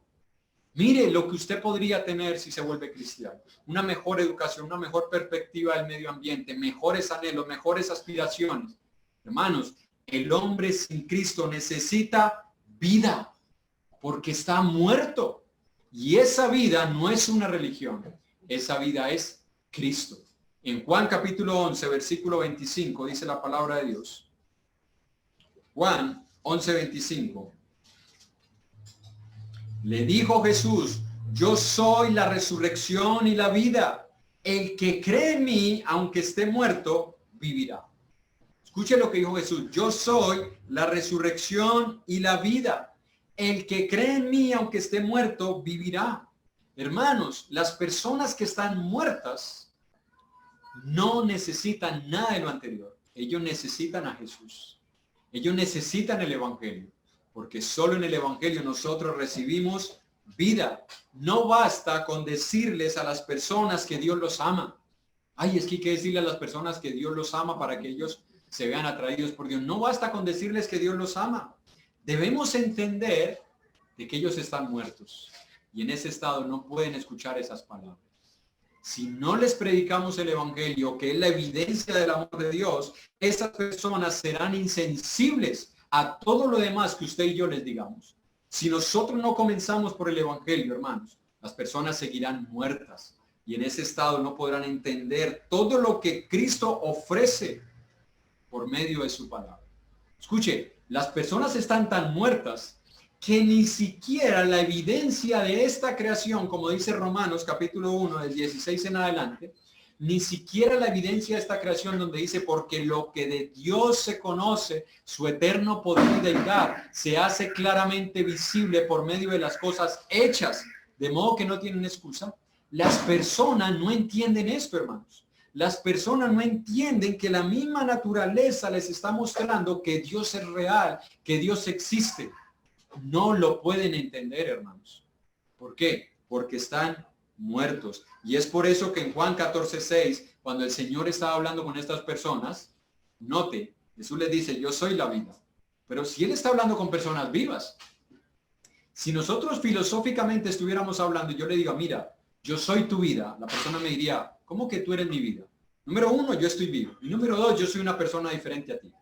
Mire lo que usted podría tener si se vuelve cristiano. Una mejor educación, una mejor perspectiva del medio ambiente, mejores anhelos, mejores aspiraciones. Hermanos, el hombre sin Cristo necesita vida porque está muerto. Y esa vida no es una religión. Esa vida es Cristo. En Juan capítulo 11, versículo 25, dice la palabra de Dios. Juan 11, 25. Le dijo Jesús, yo soy la resurrección y la vida. El que cree en mí, aunque esté muerto, vivirá. Escuche lo que dijo Jesús. Yo soy la resurrección y la vida. El que cree en mí, aunque esté muerto, vivirá. Hermanos, las personas que están muertas no necesitan nada de lo anterior. Ellos necesitan a Jesús. Ellos necesitan el evangelio. Porque solo en el evangelio nosotros recibimos vida. No basta con decirles a las personas que Dios los ama. Ay, es que hay que decirle a las personas que Dios los ama para que ellos se vean atraídos por Dios. No basta con decirles que Dios los ama. Debemos entender de que ellos están muertos. Y en ese estado no pueden escuchar esas palabras. Si no les predicamos el evangelio, que es la evidencia del amor de Dios, esas personas serán insensibles a todo lo demás que usted y yo les digamos. Si nosotros no comenzamos por el evangelio, hermanos, las personas seguirán muertas y en ese estado no podrán entender todo lo que Cristo ofrece por medio de su palabra. Escuche, las personas están tan muertas que ni siquiera la evidencia de esta creación, como dice Romanos capítulo 1 del 16 en adelante, ni siquiera la evidencia de esta creación donde dice, porque lo que de Dios se conoce, su eterno poder y deidad, se hace claramente visible por medio de las cosas hechas, de modo que no tienen excusa. Las personas no entienden esto, hermanos. Las personas no entienden que la misma naturaleza les está mostrando que Dios es real, que Dios existe. No lo pueden entender, hermanos. ¿Por qué? Porque están muertos. Y es por eso que en Juan 14:6, cuando el Señor estaba hablando con estas personas, note, Jesús les dice, yo soy la vida. Pero si Él está hablando con personas vivas, si nosotros filosóficamente estuviéramos hablando y yo le digo, mira, yo soy tu vida, la persona me diría, ¿cómo que tú eres mi vida? Número uno, yo estoy vivo. Y número dos, yo soy una persona diferente a ti.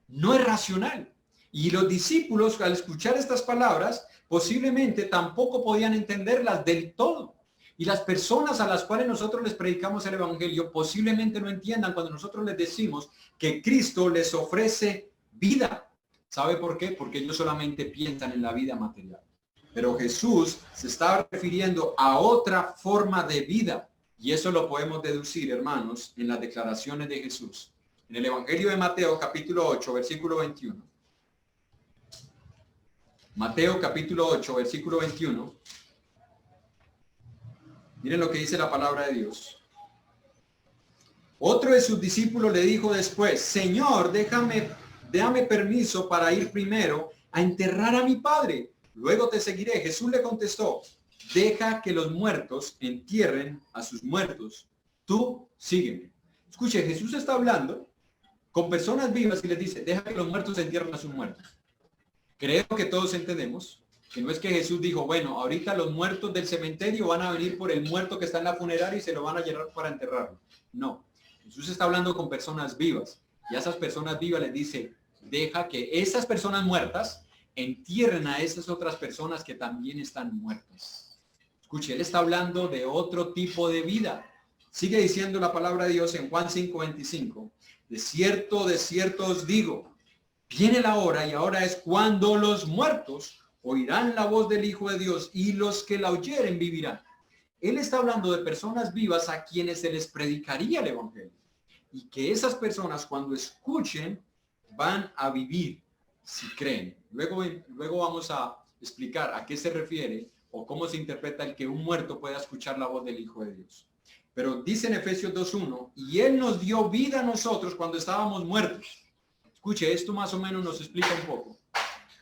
No es racional. Y los discípulos, al escuchar estas palabras, posiblemente tampoco podían entenderlas del todo. Y las personas a las cuales nosotros les predicamos el evangelio posiblemente no entiendan cuando nosotros les decimos que Cristo les ofrece vida. ¿Sabe por qué? Porque ellos solamente piensan en la vida material. Pero Jesús se está refiriendo a otra forma de vida. Y eso lo podemos deducir, hermanos, en las declaraciones de Jesús. En el Evangelio de Mateo, capítulo 8, versículo 21. Mateo, capítulo 8, versículo 21. Miren lo que dice la palabra de Dios. Otro de sus discípulos le dijo después, Señor, déjame permiso para ir primero a enterrar a mi padre. Luego te seguiré. Jesús le contestó, deja que los muertos entierren a sus muertos. Tú sígueme. Escuche, Jesús está hablando con personas vivas y les dice, deja que los muertos entierren a sus muertos. Creo que todos entendemos que no es que Jesús dijo, bueno, ahorita los muertos del cementerio van a venir por el muerto que está en la funeraria y se lo van a llevar para enterrarlo. No, Jesús está hablando con personas vivas y a esas personas vivas les dice, deja que esas personas muertas entierren a esas otras personas que también están muertas. Escuche, él está hablando de otro tipo de vida. Sigue diciendo la palabra de Dios en Juan 5:25. De cierto os digo, viene la hora y ahora es cuando los muertos oirán la voz del Hijo de Dios y los que la oyeren vivirán. Él está hablando de personas vivas a quienes se les predicaría el evangelio y que esas personas cuando escuchen van a vivir si creen. Luego vamos a explicar a qué se refiere o cómo se interpreta el que un muerto pueda escuchar la voz del Hijo de Dios. Pero dice en Efesios 2:1, y Él nos dio vida a nosotros cuando estábamos muertos. Escuche, esto más o menos nos explica un poco.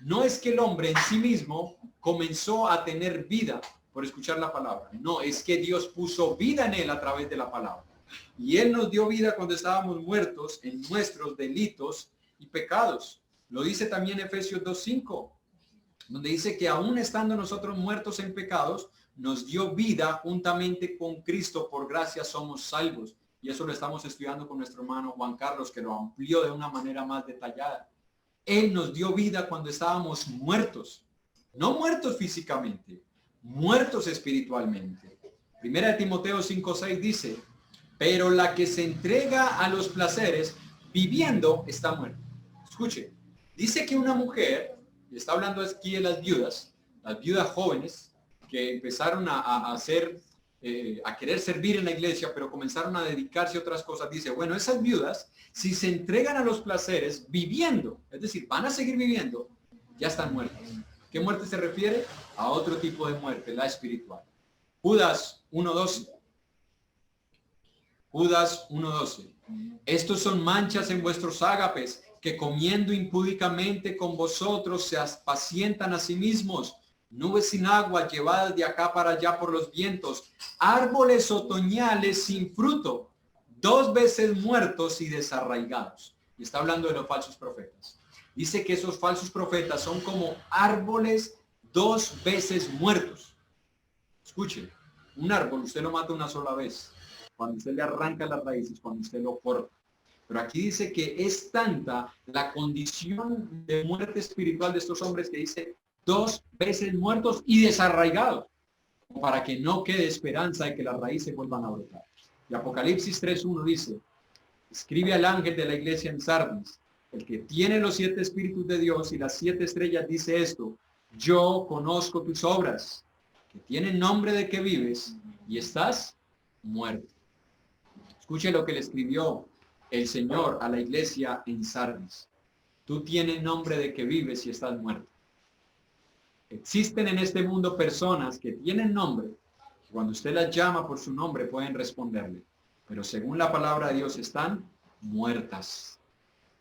No es que el hombre en sí mismo comenzó a tener vida por escuchar la palabra. No, es que Dios puso vida en él a través de la palabra. Y Él nos dio vida cuando estábamos muertos en nuestros delitos y pecados. Lo dice también Efesios 2:5, donde dice que aún estando nosotros muertos en pecados, nos dio vida juntamente con Cristo, por gracia somos salvos. Y eso lo estamos estudiando con nuestro hermano Juan Carlos, que lo amplió de una manera más detallada. Él nos dio vida cuando estábamos muertos, no muertos físicamente, muertos espiritualmente. Primera de Timoteo 5:6 dice, pero la que se entrega a los placeres viviendo está muerta. Escuche, dice que una mujer, y está hablando aquí de las viudas jóvenes, que empezaron a querer servir en la iglesia, pero comenzaron a dedicarse a otras cosas. Dice, bueno, esas viudas, si se entregan a los placeres viviendo, es decir, van a seguir viviendo, ya están muertas. ¿Qué muerte se refiere? A otro tipo de muerte, la espiritual. Judas 1:12. Judas 1:12. Estos son manchas en vuestros ágapes, que comiendo impúdicamente con vosotros se apacientan a sí mismos. Nubes sin agua llevadas de acá para allá por los vientos, árboles otoñales sin fruto, 2 veces muertos y desarraigados. Y está hablando de los falsos profetas. Dice que esos falsos profetas son como árboles 2 veces muertos. Escuchen, un árbol usted lo mata una sola vez, cuando usted le arranca las raíces, cuando usted lo corta. Pero aquí dice que es tanta la condición de muerte espiritual de estos hombres que dice 2 veces muertos y desarraigados, para que no quede esperanza de que las raíces vuelvan a brotar. Y Apocalipsis 3:1 dice, escribe al ángel de la iglesia en Sardis, el que tiene los 7 espíritus de Dios y las 7 estrellas, dice esto, yo conozco tus obras, que tienen nombre de que vives y estás muerto. Escuche lo que le escribió el Señor a la iglesia en Sardis. Tú tienes nombre de que vives y estás muerto. Existen en este mundo personas que tienen nombre, que cuando usted las llama por su nombre pueden responderle, pero según la palabra de Dios están muertas.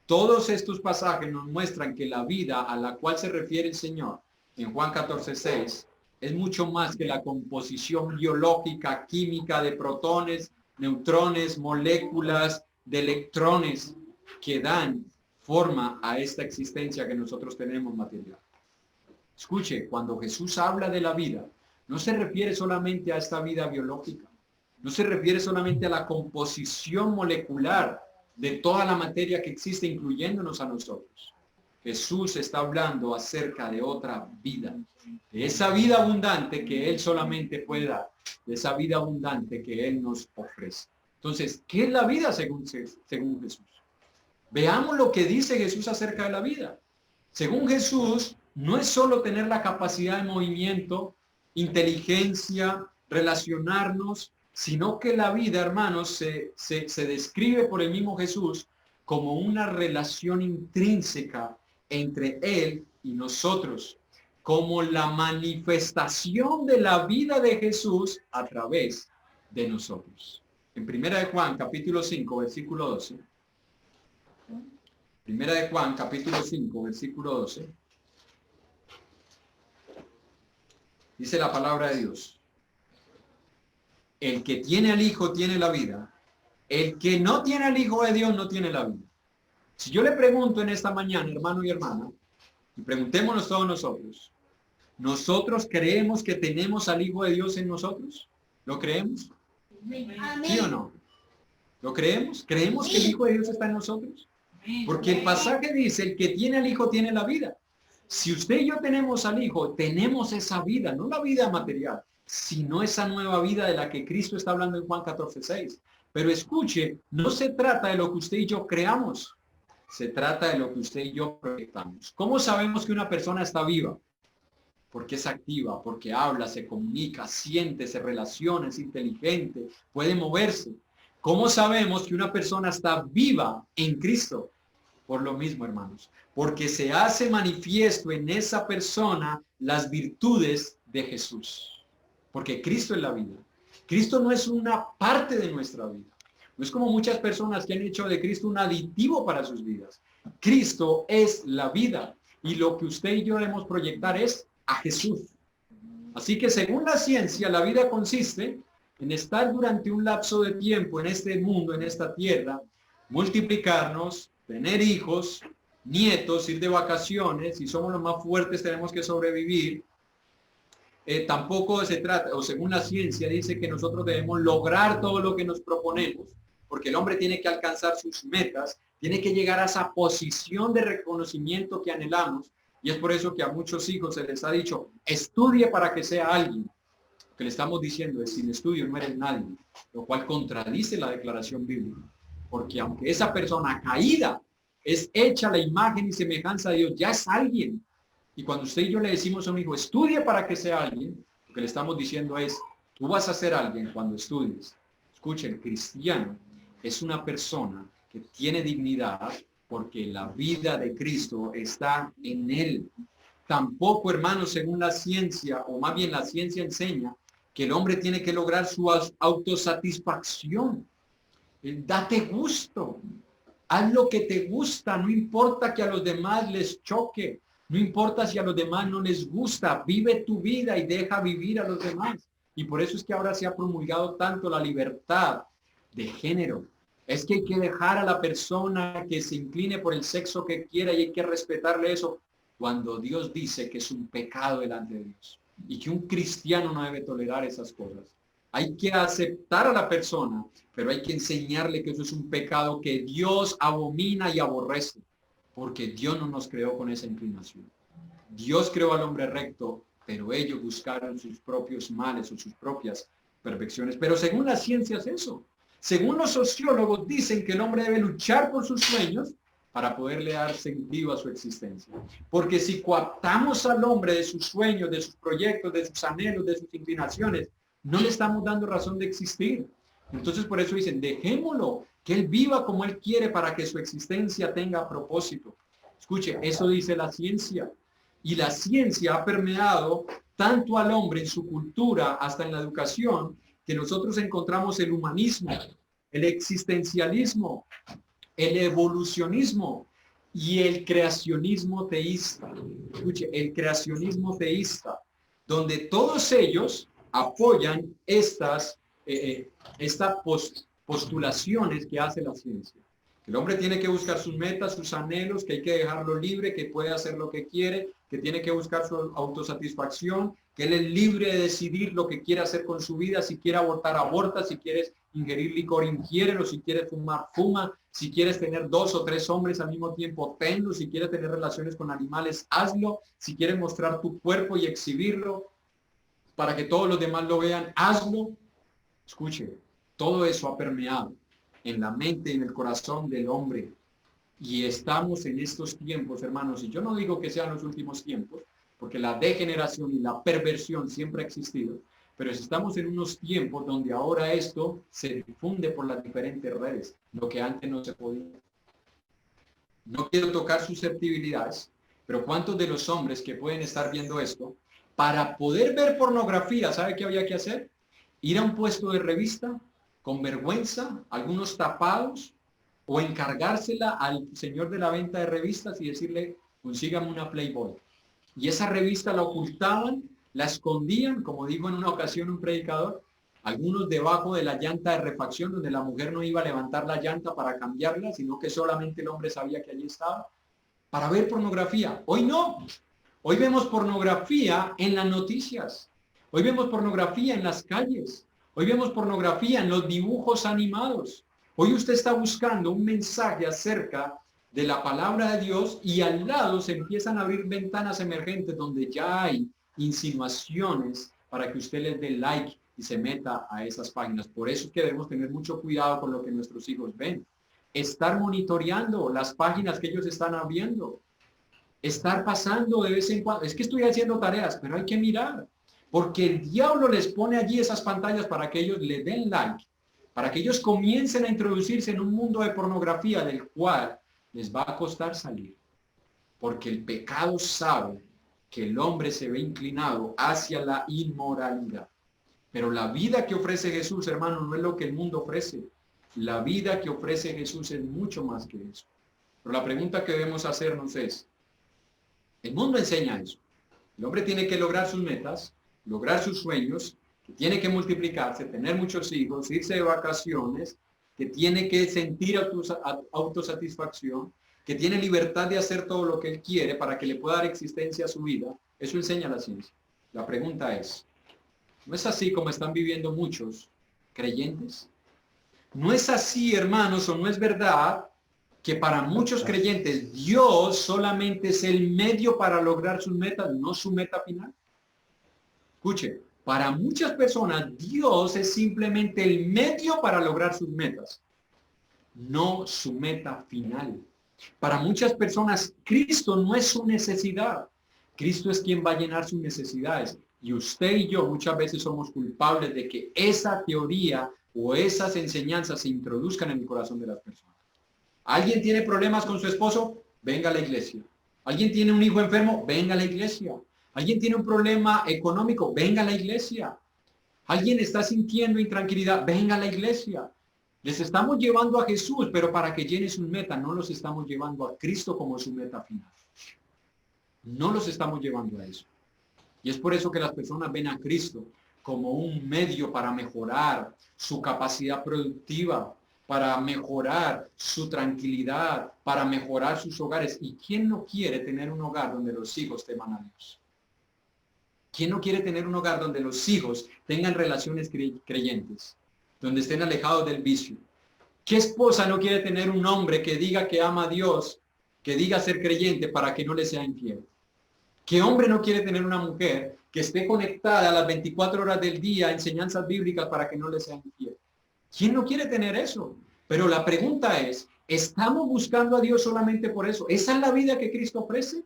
Todos estos pasajes nos muestran que la vida a la cual se refiere el Señor en Juan 14:6 es mucho más que la composición biológica, química de protones, neutrones, moléculas, de electrones que dan forma a esta existencia que nosotros tenemos material. Escuche, cuando Jesús habla de la vida, no se refiere solamente a esta vida biológica, no se refiere solamente a la composición molecular de toda la materia que existe, incluyéndonos a nosotros. Jesús está hablando acerca de otra vida, de esa vida abundante que Él solamente puede dar, de esa vida abundante que Él nos ofrece. Entonces, ¿qué es la vida según Jesús? Veamos lo que dice Jesús acerca de la vida. Según Jesús, no es solo tener la capacidad de movimiento, inteligencia, relacionarnos, sino que la vida, hermanos, se describe por el mismo Jesús como una relación intrínseca entre Él y nosotros, como la manifestación de la vida de Jesús a través de nosotros. En Primera de Juan, capítulo 5, versículo 12. Primera de Juan, capítulo 5, versículo 12. Dice la palabra de Dios: el que tiene al Hijo tiene la vida. El que no tiene al Hijo de Dios no tiene la vida. Si yo le pregunto en esta mañana, hermano y hermana, y preguntémonos todos nosotros, ¿nosotros creemos que tenemos al Hijo de Dios en nosotros? ¿Lo creemos? ¿Sí o no? ¿Lo creemos? ¿Creemos que el Hijo de Dios está en nosotros? Porque el pasaje dice, el que tiene al Hijo tiene la vida. Si usted y yo tenemos al Hijo, tenemos esa vida, no la vida material, sino esa nueva vida de la que Cristo está hablando en Juan 14:6. Pero escuche, no se trata de lo que usted y yo creamos, se trata de lo que usted y yo proyectamos. ¿Cómo sabemos que una persona está viva? Porque es activa, porque habla, se comunica, siente, se relaciona, es inteligente, puede moverse. ¿Cómo sabemos que una persona está viva en Cristo? Por lo mismo, hermanos, porque se hace manifiesto en esa persona las virtudes de Jesús. Porque Cristo es la vida. Cristo no es una parte de nuestra vida. No es como muchas personas que han hecho de Cristo un aditivo para sus vidas. Cristo es la vida. Y lo que usted y yo debemos proyectar es a Jesús. Así que según la ciencia, la vida consiste en estar durante un lapso de tiempo en este mundo, en esta tierra, multiplicarnos, tener hijos, nietos, ir de vacaciones. Si somos los más fuertes tenemos que sobrevivir. Tampoco se trata, o según la ciencia dice que nosotros debemos lograr todo lo que nos proponemos, porque el hombre tiene que alcanzar sus metas, tiene que llegar a esa posición de reconocimiento que anhelamos, y es por eso que a muchos hijos se les ha dicho, estudie para que sea alguien. Lo que le estamos diciendo es, sin estudio no eres nadie, lo cual contradice la declaración bíblica, porque aunque esa persona caída es hecha la imagen y semejanza de Dios, ya es alguien. Y cuando usted y yo le decimos a un hijo, estudie para que sea alguien, lo que le estamos diciendo es, tú vas a ser alguien cuando estudies. Escuchen, el cristiano es una persona que tiene dignidad porque la vida de Cristo está en él. Tampoco, hermanos, según la ciencia, o más bien la ciencia enseña, que el hombre tiene que lograr su autosatisfacción. Date gusto. Haz lo que te gusta, no importa que a los demás les choque. No importa si a los demás no les gusta, vive tu vida y deja vivir a los demás. Y por eso es que ahora se ha promulgado tanto la libertad de género. Es que hay que dejar a la persona que se incline por el sexo que quiera y hay que respetarle eso, cuando Dios dice que es un pecado delante de Dios y que un cristiano no debe tolerar esas cosas. Hay que aceptar a la persona, pero hay que enseñarle que eso es un pecado que Dios abomina y aborrece. Porque Dios no nos creó con esa inclinación. Dios creó al hombre recto, pero ellos buscaron sus propios males o sus propias perfecciones. Pero según la ciencia es eso. Según los sociólogos dicen que el hombre debe luchar por sus sueños para poderle dar sentido a su existencia. Porque si coaptamos al hombre de sus sueños, de sus proyectos, de sus anhelos, de sus inclinaciones, no le estamos dando razón de existir. Entonces por eso dicen, dejémoslo, que él viva como él quiere para que su existencia tenga propósito. Escuche, eso dice la ciencia. Y la ciencia ha permeado tanto al hombre en su cultura hasta en la educación, que nosotros encontramos el humanismo, el existencialismo, el evolucionismo y el creacionismo teísta. Escuche, el creacionismo teísta, donde todos ellos apoyan estas postulaciones que hace la ciencia. El hombre tiene que buscar sus metas, sus anhelos, que hay que dejarlo libre, que puede hacer lo que quiere, que tiene que buscar su autosatisfacción, que él es libre de decidir lo que quiere hacer con su vida. Si quiere abortar, aborta. Si quieres ingerir licor, ingiérelo. Si quieres fumar, fuma. Si quieres tener 2 o 3 hombres al mismo tiempo, tenlo. Si quieres tener relaciones con animales, hazlo. Si quieres mostrar tu cuerpo y exhibirlo para que todos los demás lo vean, hazlo. Escuche, todo eso ha permeado en la mente y en el corazón del hombre. Y estamos en estos tiempos, hermanos, y yo no digo que sean los últimos tiempos, porque la degeneración y la perversión siempre ha existido, pero estamos en unos tiempos donde ahora esto se difunde por las diferentes redes, lo que antes no se podía. No quiero tocar susceptibilidades, pero ¿cuántos de los hombres que pueden estar viendo esto, para poder ver pornografía, sabe qué había que hacer? Ir a un puesto de revista, con vergüenza, algunos tapados, o encargársela al señor de la venta de revistas y decirle, consígame una Playboy. Y esa revista la ocultaban, la escondían, como dijo en una ocasión un predicador, algunos debajo de la llanta de refacción, donde la mujer no iba a levantar la llanta para cambiarla, sino que solamente el hombre sabía que allí estaba, para ver pornografía. Hoy no. Hoy vemos pornografía en las noticias. Hoy vemos pornografía en las calles. Hoy vemos pornografía en los dibujos animados. Hoy usted está buscando un mensaje acerca de la palabra de Dios y al lado se empiezan a abrir ventanas emergentes donde ya hay insinuaciones para que usted les dé like y se meta a esas páginas. Por eso es que debemos tener mucho cuidado con lo que nuestros hijos ven. Estar monitoreando las páginas que ellos están abriendo. Estar pasando de vez en cuando. Es que estoy haciendo tareas, pero hay que mirar. Porque el diablo les pone allí esas pantallas para que ellos le den like, para que ellos comiencen a introducirse en un mundo de pornografía del cual les va a costar salir. Porque el pecado sabe que el hombre se ve inclinado hacia la inmoralidad. Pero la vida que ofrece Jesús, hermano, no es lo que el mundo ofrece. La vida que ofrece Jesús es mucho más que eso. Pero la pregunta que debemos hacernos es, el mundo enseña eso. El hombre tiene que lograr sus metas, lograr sus sueños, que tiene que multiplicarse, tener muchos hijos, irse de vacaciones, que tiene que sentir autosatisfacción, que tiene libertad de hacer todo lo que él quiere para que le pueda dar existencia a su vida. Eso enseña la ciencia. La pregunta es, ¿no es así como están viviendo muchos creyentes? ¿No es así, hermanos, o no es verdad que para muchos creyentes Dios solamente es el medio para lograr sus metas, no su meta final? Escuche, para muchas personas Dios es simplemente el medio para lograr sus metas, no su meta final. Para muchas personas Cristo no es su necesidad. Cristo es quien va a llenar sus necesidades. Y usted y yo muchas veces somos culpables de que esa teoría o esas enseñanzas se introduzcan en el corazón de las personas. ¿Alguien tiene problemas con su esposo? Venga a la iglesia. ¿Alguien tiene un hijo enfermo? Venga a la iglesia. ¿Alguien tiene un problema económico? Venga a la iglesia. ¿Alguien está sintiendo intranquilidad? Venga a la iglesia. Les estamos llevando a Jesús, pero para que llene su meta, no los estamos llevando a Cristo como su meta final. No los estamos llevando a eso. Y es por eso que las personas ven a Cristo como un medio para mejorar su capacidad productiva, para mejorar su tranquilidad, para mejorar sus hogares. ¿Y quién no quiere tener un hogar donde los hijos teman a Dios? ¿Quién no quiere tener un hogar donde los hijos tengan relaciones creyentes, donde estén alejados del vicio? ¿Qué esposa no quiere tener un hombre que diga que ama a Dios, que diga ser creyente para que no le sea infiel? ¿Qué hombre no quiere tener una mujer que esté conectada a las 24 horas del día a enseñanzas bíblicas para que no le sea infiel? ¿Quién no quiere tener eso? Pero la pregunta es, ¿estamos buscando a Dios solamente por eso? ¿Esa es la vida que Cristo ofrece?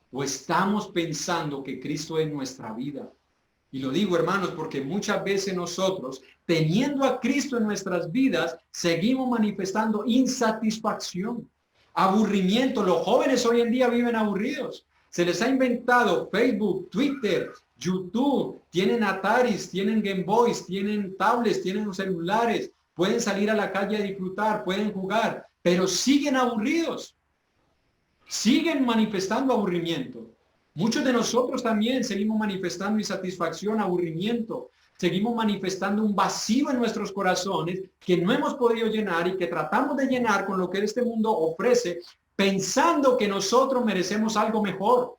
¿O estamos pensando que Cristo es nuestra vida? Y lo digo, hermanos, porque muchas veces nosotros, teniendo a Cristo en nuestras vidas, seguimos manifestando insatisfacción, aburrimiento. Los jóvenes hoy en día viven aburridos. Se les ha inventado Facebook, Twitter, YouTube, tienen Ataris, tienen Game Boys, tienen tablets, tienen celulares, pueden salir a la calle a disfrutar, pueden jugar, pero siguen aburridos, siguen manifestando aburrimiento. Muchos de nosotros también seguimos manifestando insatisfacción, aburrimiento, seguimos manifestando un vacío en nuestros corazones que no hemos podido llenar y que tratamos de llenar con lo que este mundo ofrece, pensando que nosotros merecemos algo mejor.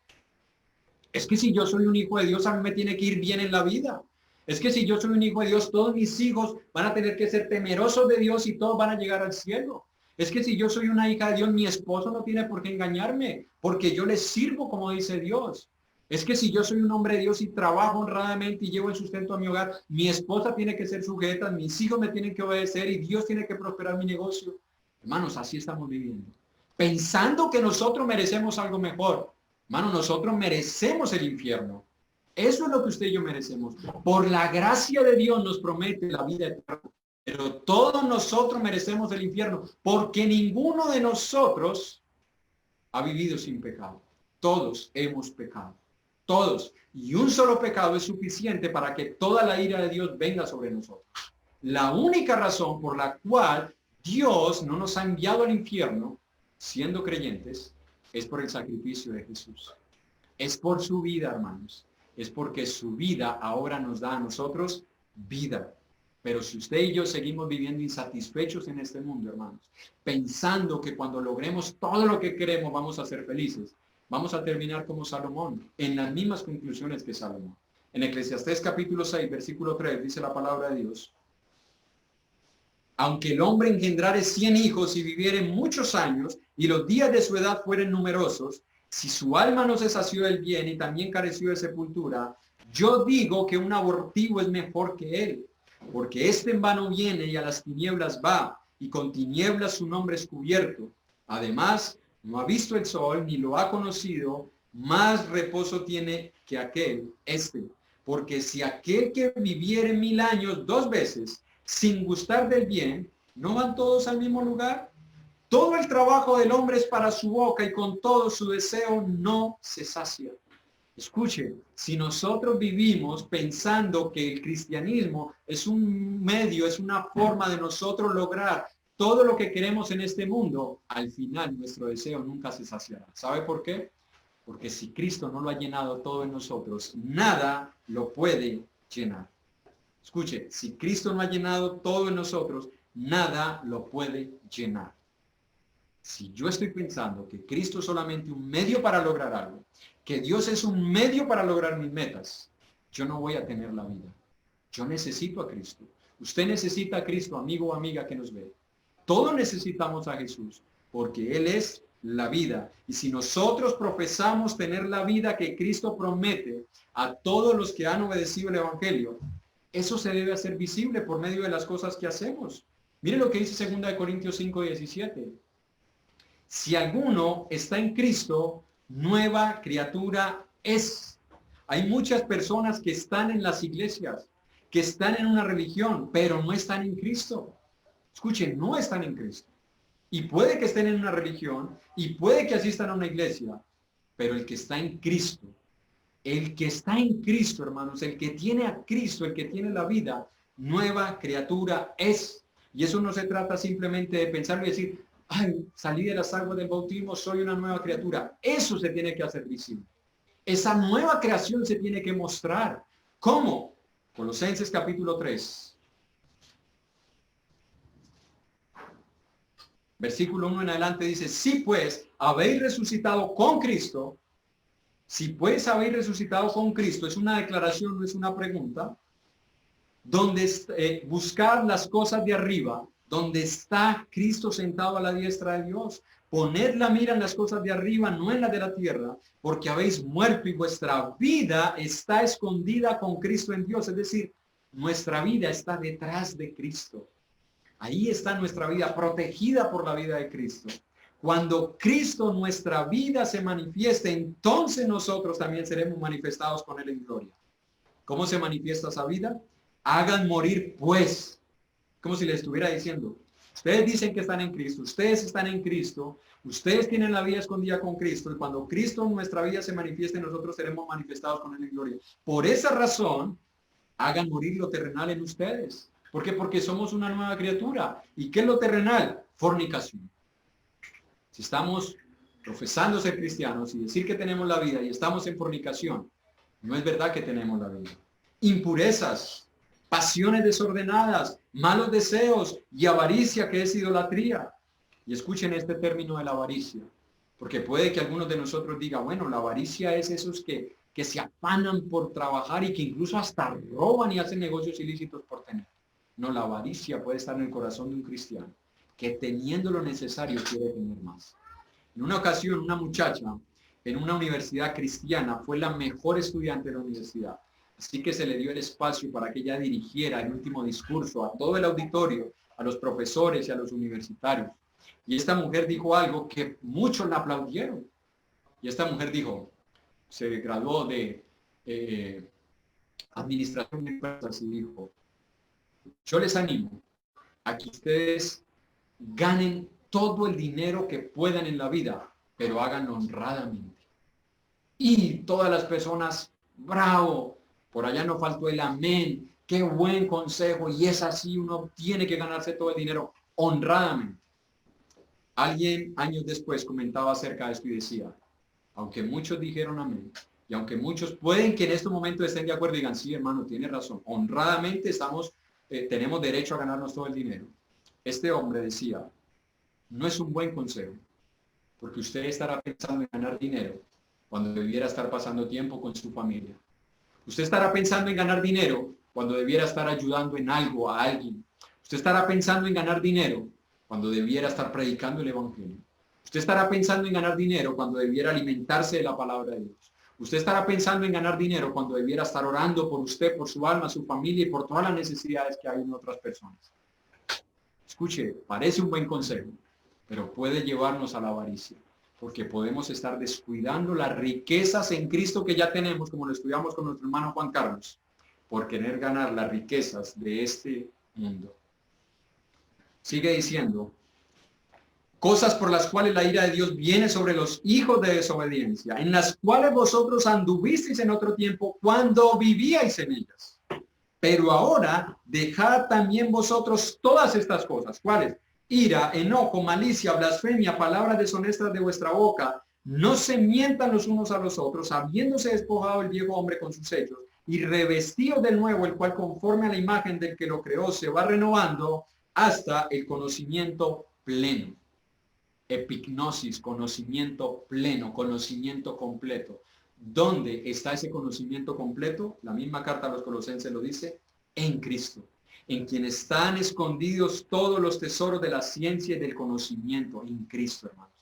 Es que si yo soy un hijo de Dios, a mí me tiene que ir bien en la vida. Es que si yo soy un hijo de Dios, todos mis hijos van a tener que ser temerosos de Dios y todos van a llegar al cielo. Es que si yo soy una hija de Dios, mi esposo no tiene por qué engañarme, porque yo le sirvo como dice Dios. Es que si yo soy un hombre de Dios y trabajo honradamente y llevo el sustento a mi hogar, mi esposa tiene que ser sujeta, mis hijos me tienen que obedecer y Dios tiene que prosperar mi negocio. Hermanos, así estamos viviendo. Pensando que nosotros merecemos algo mejor. Hermano, nosotros merecemos el infierno. Eso es lo que usted y yo merecemos. Por la gracia de Dios nos promete la vida eterna. Pero todos nosotros merecemos el infierno porque ninguno de nosotros ha vivido sin pecado. Todos hemos pecado. Todos. Y un solo pecado es suficiente para que toda la ira de Dios venga sobre nosotros. La única razón por la cual Dios no nos ha enviado al infierno, siendo creyentes, es por el sacrificio de Jesús. Es por su vida, hermanos. Es porque su vida ahora nos da a nosotros vida. Pero si usted y yo seguimos viviendo insatisfechos en este mundo, hermanos, pensando que cuando logremos todo lo que queremos vamos a ser felices, vamos a terminar como Salomón, en las mismas conclusiones que Salomón. En Eclesiastés capítulo 6, versículo 3, dice la palabra de Dios: aunque el hombre engendrare 100 hijos y viviere muchos años, y los días de su edad fueren numerosos, si su alma no se sació del bien y también careció de sepultura, yo digo que un abortivo es mejor que él, porque este en vano viene y a las tinieblas va, y con tinieblas su nombre es cubierto. Además, no ha visto el sol ni lo ha conocido, más reposo tiene que aquel, porque si aquel que viviere 1000 años 2 veces, sin gustar del bien, ¿no van todos al mismo lugar? Todo el trabajo del hombre es para su boca y con todo su deseo no se sacia. Escuche, si nosotros vivimos pensando que el cristianismo es un medio, es una forma de nosotros lograr todo lo que queremos en este mundo, al final nuestro deseo nunca se saciará. ¿Sabe por qué? Porque si Cristo no lo ha llenado todo en nosotros, nada lo puede llenar. Escuche, si Cristo no ha llenado todo en nosotros, nada lo puede llenar. Si yo estoy pensando que Cristo es solamente un medio para lograr algo, que Dios es un medio para lograr mis metas, yo no voy a tener la vida. Yo necesito a Cristo. Usted necesita a Cristo, amigo o amiga que nos ve. Todos necesitamos a Jesús, porque Él es la vida. Y si nosotros profesamos tener la vida que Cristo promete a todos los que han obedecido el Evangelio, eso se debe hacer visible por medio de las cosas que hacemos. Mire lo que dice 2 Corintios 5, 17. Si alguno está en Cristo, nueva criatura es. Hay muchas personas que están en las iglesias, que están en una religión, pero no están en Cristo. Escuchen, no están en Cristo. Y puede que estén en una religión, y puede que asistan a una iglesia, pero el que está en Cristo, hermanos, el que tiene a Cristo, el que tiene la vida, nueva criatura es. Y eso no se trata simplemente de pensar y decir, ay, salí de las aguas del bautismo, soy una nueva criatura. Eso se tiene que hacer visible. Esa nueva creación se tiene que mostrar. ¿Cómo? Colosenses capítulo 3. Versículo 1 en adelante dice, si pues habéis resucitado con Cristo, si pues habéis resucitado con Cristo, es una declaración, no es una pregunta, donde buscar las cosas de arriba, donde está Cristo sentado a la diestra de Dios. Poned la mira en las cosas de arriba, no en la de la tierra, porque habéis muerto y vuestra vida está escondida con Cristo en Dios. Es decir, nuestra vida está detrás de Cristo. Ahí está nuestra vida, protegida por la vida de Cristo. Cuando Cristo, nuestra vida, se manifieste, entonces nosotros también seremos manifestados con Él en gloria. ¿Cómo se manifiesta esa vida? Hagan morir, pues. Como si le estuviera diciendo, ustedes dicen que están en Cristo, ustedes están en Cristo, ustedes tienen la vida escondida con Cristo, y cuando Cristo en nuestra vida se manifieste, nosotros seremos manifestados con Él en gloria. Por esa razón, hagan morir lo terrenal en ustedes. ¿Por qué? Porque somos una nueva criatura. ¿Y qué es lo terrenal? Fornicación. Si estamos profesando ser cristianos y decir que tenemos la vida y estamos en fornicación, no es verdad que tenemos la vida. Impurezas. pasiones desordenadas, malos deseos y avaricia, que es idolatría. Y escuchen este término de la avaricia, porque puede que algunos de nosotros digan, bueno, la avaricia es esos que se afanan por trabajar y que incluso hasta roban y hacen negocios ilícitos por tener. No, la avaricia puede estar en el corazón de un cristiano, que teniendo lo necesario quiere tener más. En una ocasión, una muchacha en una universidad cristiana fue la mejor estudiante de la universidad. Así que se le dio el espacio para que ella dirigiera el último discurso a todo el auditorio, a los profesores y a los universitarios. Y esta mujer dijo algo que muchos la aplaudieron. Y esta mujer dijo, se graduó de administración de empresas y dijo, yo les animo a que ustedes ganen todo el dinero que puedan en la vida, pero háganlo honradamente. Y todas las personas, bravo, por allá no faltó el amén, qué buen consejo, y es así, uno tiene que ganarse todo el dinero honradamente. Alguien años después comentaba acerca de esto y decía, aunque muchos dijeron amén, y aunque muchos pueden que en este momento estén de acuerdo y digan, sí, hermano, tiene razón, honradamente tenemos derecho a ganarnos todo el dinero. Este hombre decía, no es un buen consejo, porque usted estará pensando en ganar dinero cuando debiera estar pasando tiempo con su familia. Usted estará pensando en ganar dinero cuando debiera estar ayudando en algo a alguien. Usted estará pensando en ganar dinero cuando debiera estar predicando el evangelio. Usted estará pensando en ganar dinero cuando debiera alimentarse de la palabra de Dios. Usted estará pensando en ganar dinero cuando debiera estar orando por usted, por su alma, su familia y por todas las necesidades que hay en otras personas. Escuche, parece un buen consejo, pero puede llevarnos a la avaricia, porque podemos estar descuidando las riquezas en Cristo que ya tenemos, como lo estudiamos con nuestro hermano Juan Carlos, por querer ganar las riquezas de este mundo. Sigue diciendo, cosas por las cuales la ira de Dios viene sobre los hijos de desobediencia, en las cuales vosotros anduvisteis en otro tiempo cuando vivíais en ellas. Pero ahora dejad también vosotros todas estas cosas. ¿Cuáles? Ira, enojo, malicia, blasfemia, palabras deshonestas de vuestra boca. No se mientan los unos a los otros, habiéndose despojado el viejo hombre con sus hechos, y revestido del nuevo, el cual conforme a la imagen del que lo creó se va renovando hasta el conocimiento pleno. Epignosis, conocimiento pleno, conocimiento completo. ¿Dónde está ese conocimiento completo? La misma carta a los Colosenses lo dice, en Cristo, en quien están escondidos todos los tesoros de la ciencia y del conocimiento, en Cristo, hermanos.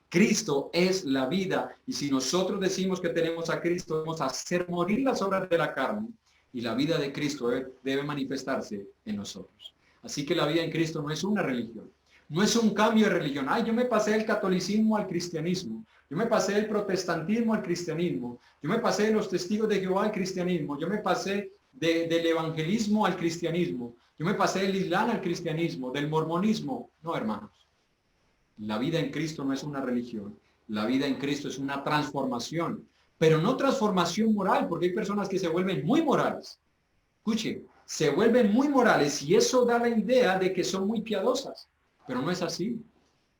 Cristo es la vida, y si nosotros decimos que tenemos a Cristo, debemos hacer morir las obras de la carne, y la vida de Cristo debe manifestarse en nosotros. Así que la vida en Cristo no es una religión, no es un cambio de religión. Ay, yo me pasé del catolicismo al cristianismo, yo me pasé del protestantismo al cristianismo, yo me pasé de los testigos de Jehová al cristianismo, yo me pasé del evangelismo al cristianismo, yo me pasé del islam al cristianismo, del mormonismo. No, hermanos. La vida en Cristo no es una religión. La vida en Cristo es una transformación, pero no transformación moral, porque hay personas que se vuelven muy morales. Escuche, se vuelven muy morales y eso da la idea de que son muy piadosas, pero no es así.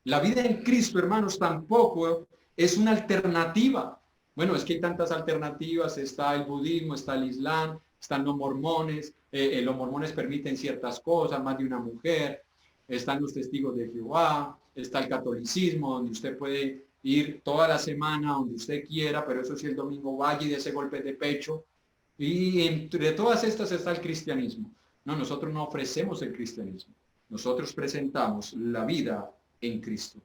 La vida en Cristo, hermanos, tampoco es una alternativa. Bueno, es que hay tantas alternativas. Está el budismo, está el islam, están los mormones. Los mormones permiten ciertas cosas, más de una mujer. Están los testigos de Jehová. Está el catolicismo, donde usted puede ir toda la semana, donde usted quiera, pero eso sí, el domingo vaya y de ese golpe de pecho. Y entre todas estas está el cristianismo. No, nosotros no ofrecemos el cristianismo. Nosotros presentamos la vida en Cristo.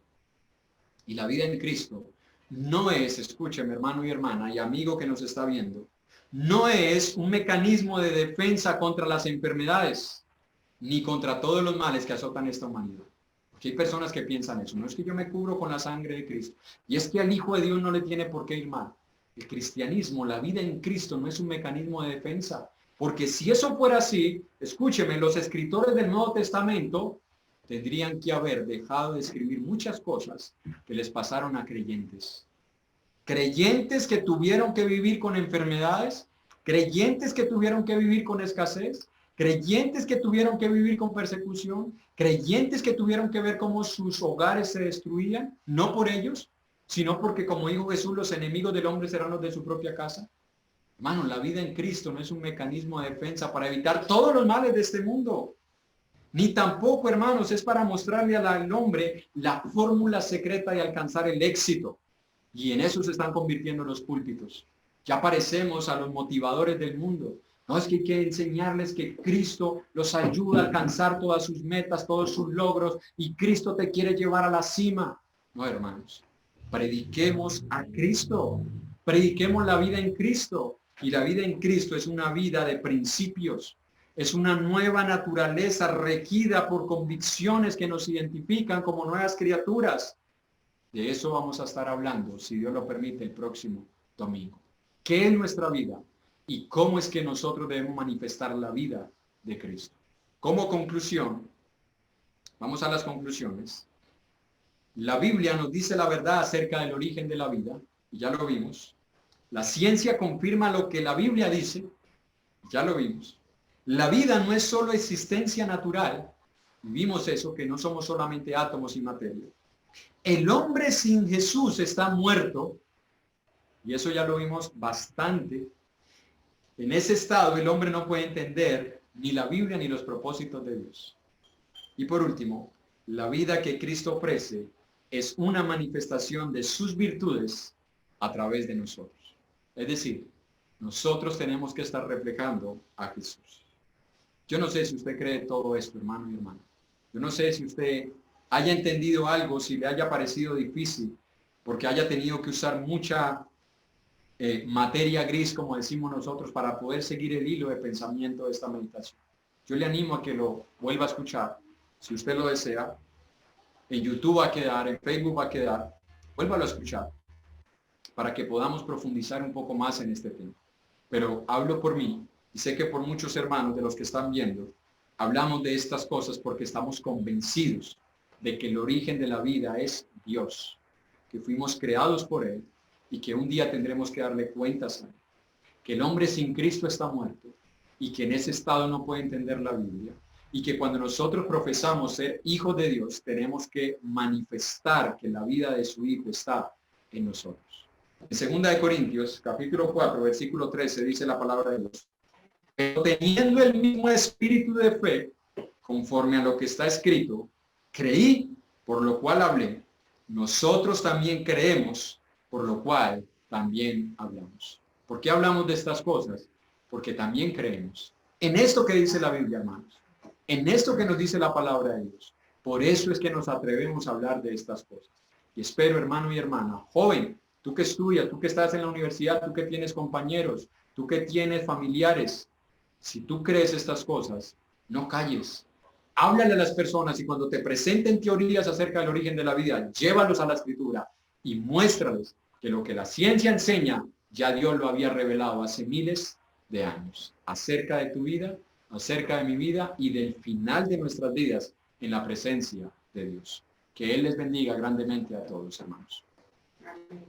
Y la vida en Cristo no es, escúcheme hermano y hermana y amigo que nos está viendo, no es un mecanismo de defensa contra las enfermedades, ni contra todos los males que azotan esta humanidad. Porque hay personas que piensan eso, no es que yo me cubro con la sangre de Cristo, y es que al Hijo de Dios no le tiene por qué ir mal. El cristianismo, la vida en Cristo no es un mecanismo de defensa, porque si eso fuera así, escúcheme, los escritores del Nuevo Testamento tendrían que haber dejado de escribir muchas cosas que les pasaron a creyentes. Creyentes que tuvieron que vivir con enfermedades, creyentes que tuvieron que vivir con escasez, creyentes que tuvieron que vivir con persecución, creyentes que tuvieron que ver cómo sus hogares se destruían, no por ellos, sino porque, como dijo Jesús, los enemigos del hombre serán los de su propia casa. Hermano, la vida en Cristo no es un mecanismo de defensa para evitar todos los males de este mundo. Ni tampoco, hermanos, es para mostrarle al hombre la fórmula secreta de alcanzar el éxito. Y en eso se están convirtiendo los púlpitos. Ya parecemos a los motivadores del mundo. No, es que hay que enseñarles que Cristo los ayuda a alcanzar todas sus metas, todos sus logros, y Cristo te quiere llevar a la cima. No, hermanos, prediquemos a Cristo, prediquemos la vida en Cristo. Y la vida en Cristo es una vida de principios, es una nueva naturaleza regida por convicciones que nos identifican como nuevas criaturas. De eso vamos a estar hablando, si Dios lo permite, el próximo domingo. ¿Qué es nuestra vida? Y cómo es que nosotros debemos manifestar la vida de Cristo. Como conclusión, vamos a las conclusiones. La Biblia nos dice la verdad acerca del origen de la vida, y ya lo vimos. La ciencia confirma lo que la Biblia dice, ya lo vimos. La vida no es solo existencia natural, vimos eso, que no somos solamente átomos y materia. El hombre sin Jesús está muerto, y eso ya lo vimos bastante. En ese estado el hombre no puede entender ni la Biblia ni los propósitos de Dios. Y por último, la vida que Cristo ofrece es una manifestación de sus virtudes a través de nosotros. Es decir, nosotros tenemos que estar reflejando a Jesús. Yo no sé si usted cree todo esto, hermano y hermana. Yo no sé si usted haya entendido algo, si le haya parecido difícil, porque haya tenido que usar mucha materia gris, como decimos nosotros, para poder seguir el hilo de pensamiento de esta meditación. Yo le animo a que lo vuelva a escuchar, si usted lo desea. En YouTube va a quedar, en Facebook va a quedar. Vuélvalo a escuchar, para que podamos profundizar un poco más en este tema. Pero hablo por mí, y sé que por muchos hermanos de los que están viendo, hablamos de estas cosas porque estamos convencidos de que el origen de la vida es Dios, que fuimos creados por Él y que un día tendremos que darle cuentas a Él, que el hombre sin Cristo está muerto y que en ese estado no puede entender la Biblia, y que cuando nosotros profesamos ser hijos de Dios, tenemos que manifestar que la vida de su Hijo está en nosotros. En 2 Corintios, capítulo 4, versículo 13, dice la palabra de Dios: pero teniendo el mismo espíritu de fe, conforme a lo que está escrito, creí, por lo cual hablé. Nosotros también creemos, por lo cual también hablamos. ¿Por qué hablamos de estas cosas? Porque también creemos en esto que dice la Biblia, hermanos, en esto que nos dice la palabra de Dios. Por eso es que nos atrevemos a hablar de estas cosas. Y espero, hermano y hermana, joven, tú que estudias, tú que estás en la universidad, tú que tienes compañeros, tú que tienes familiares, si tú crees estas cosas, no calles. Háblale a las personas, y cuando te presenten teorías acerca del origen de la vida, llévalos a la escritura y muéstrales que lo que la ciencia enseña, ya Dios lo había revelado hace miles de años, acerca de tu vida, acerca de mi vida y del final de nuestras vidas en la presencia de Dios. Que Él les bendiga grandemente a todos, hermanos. Amén.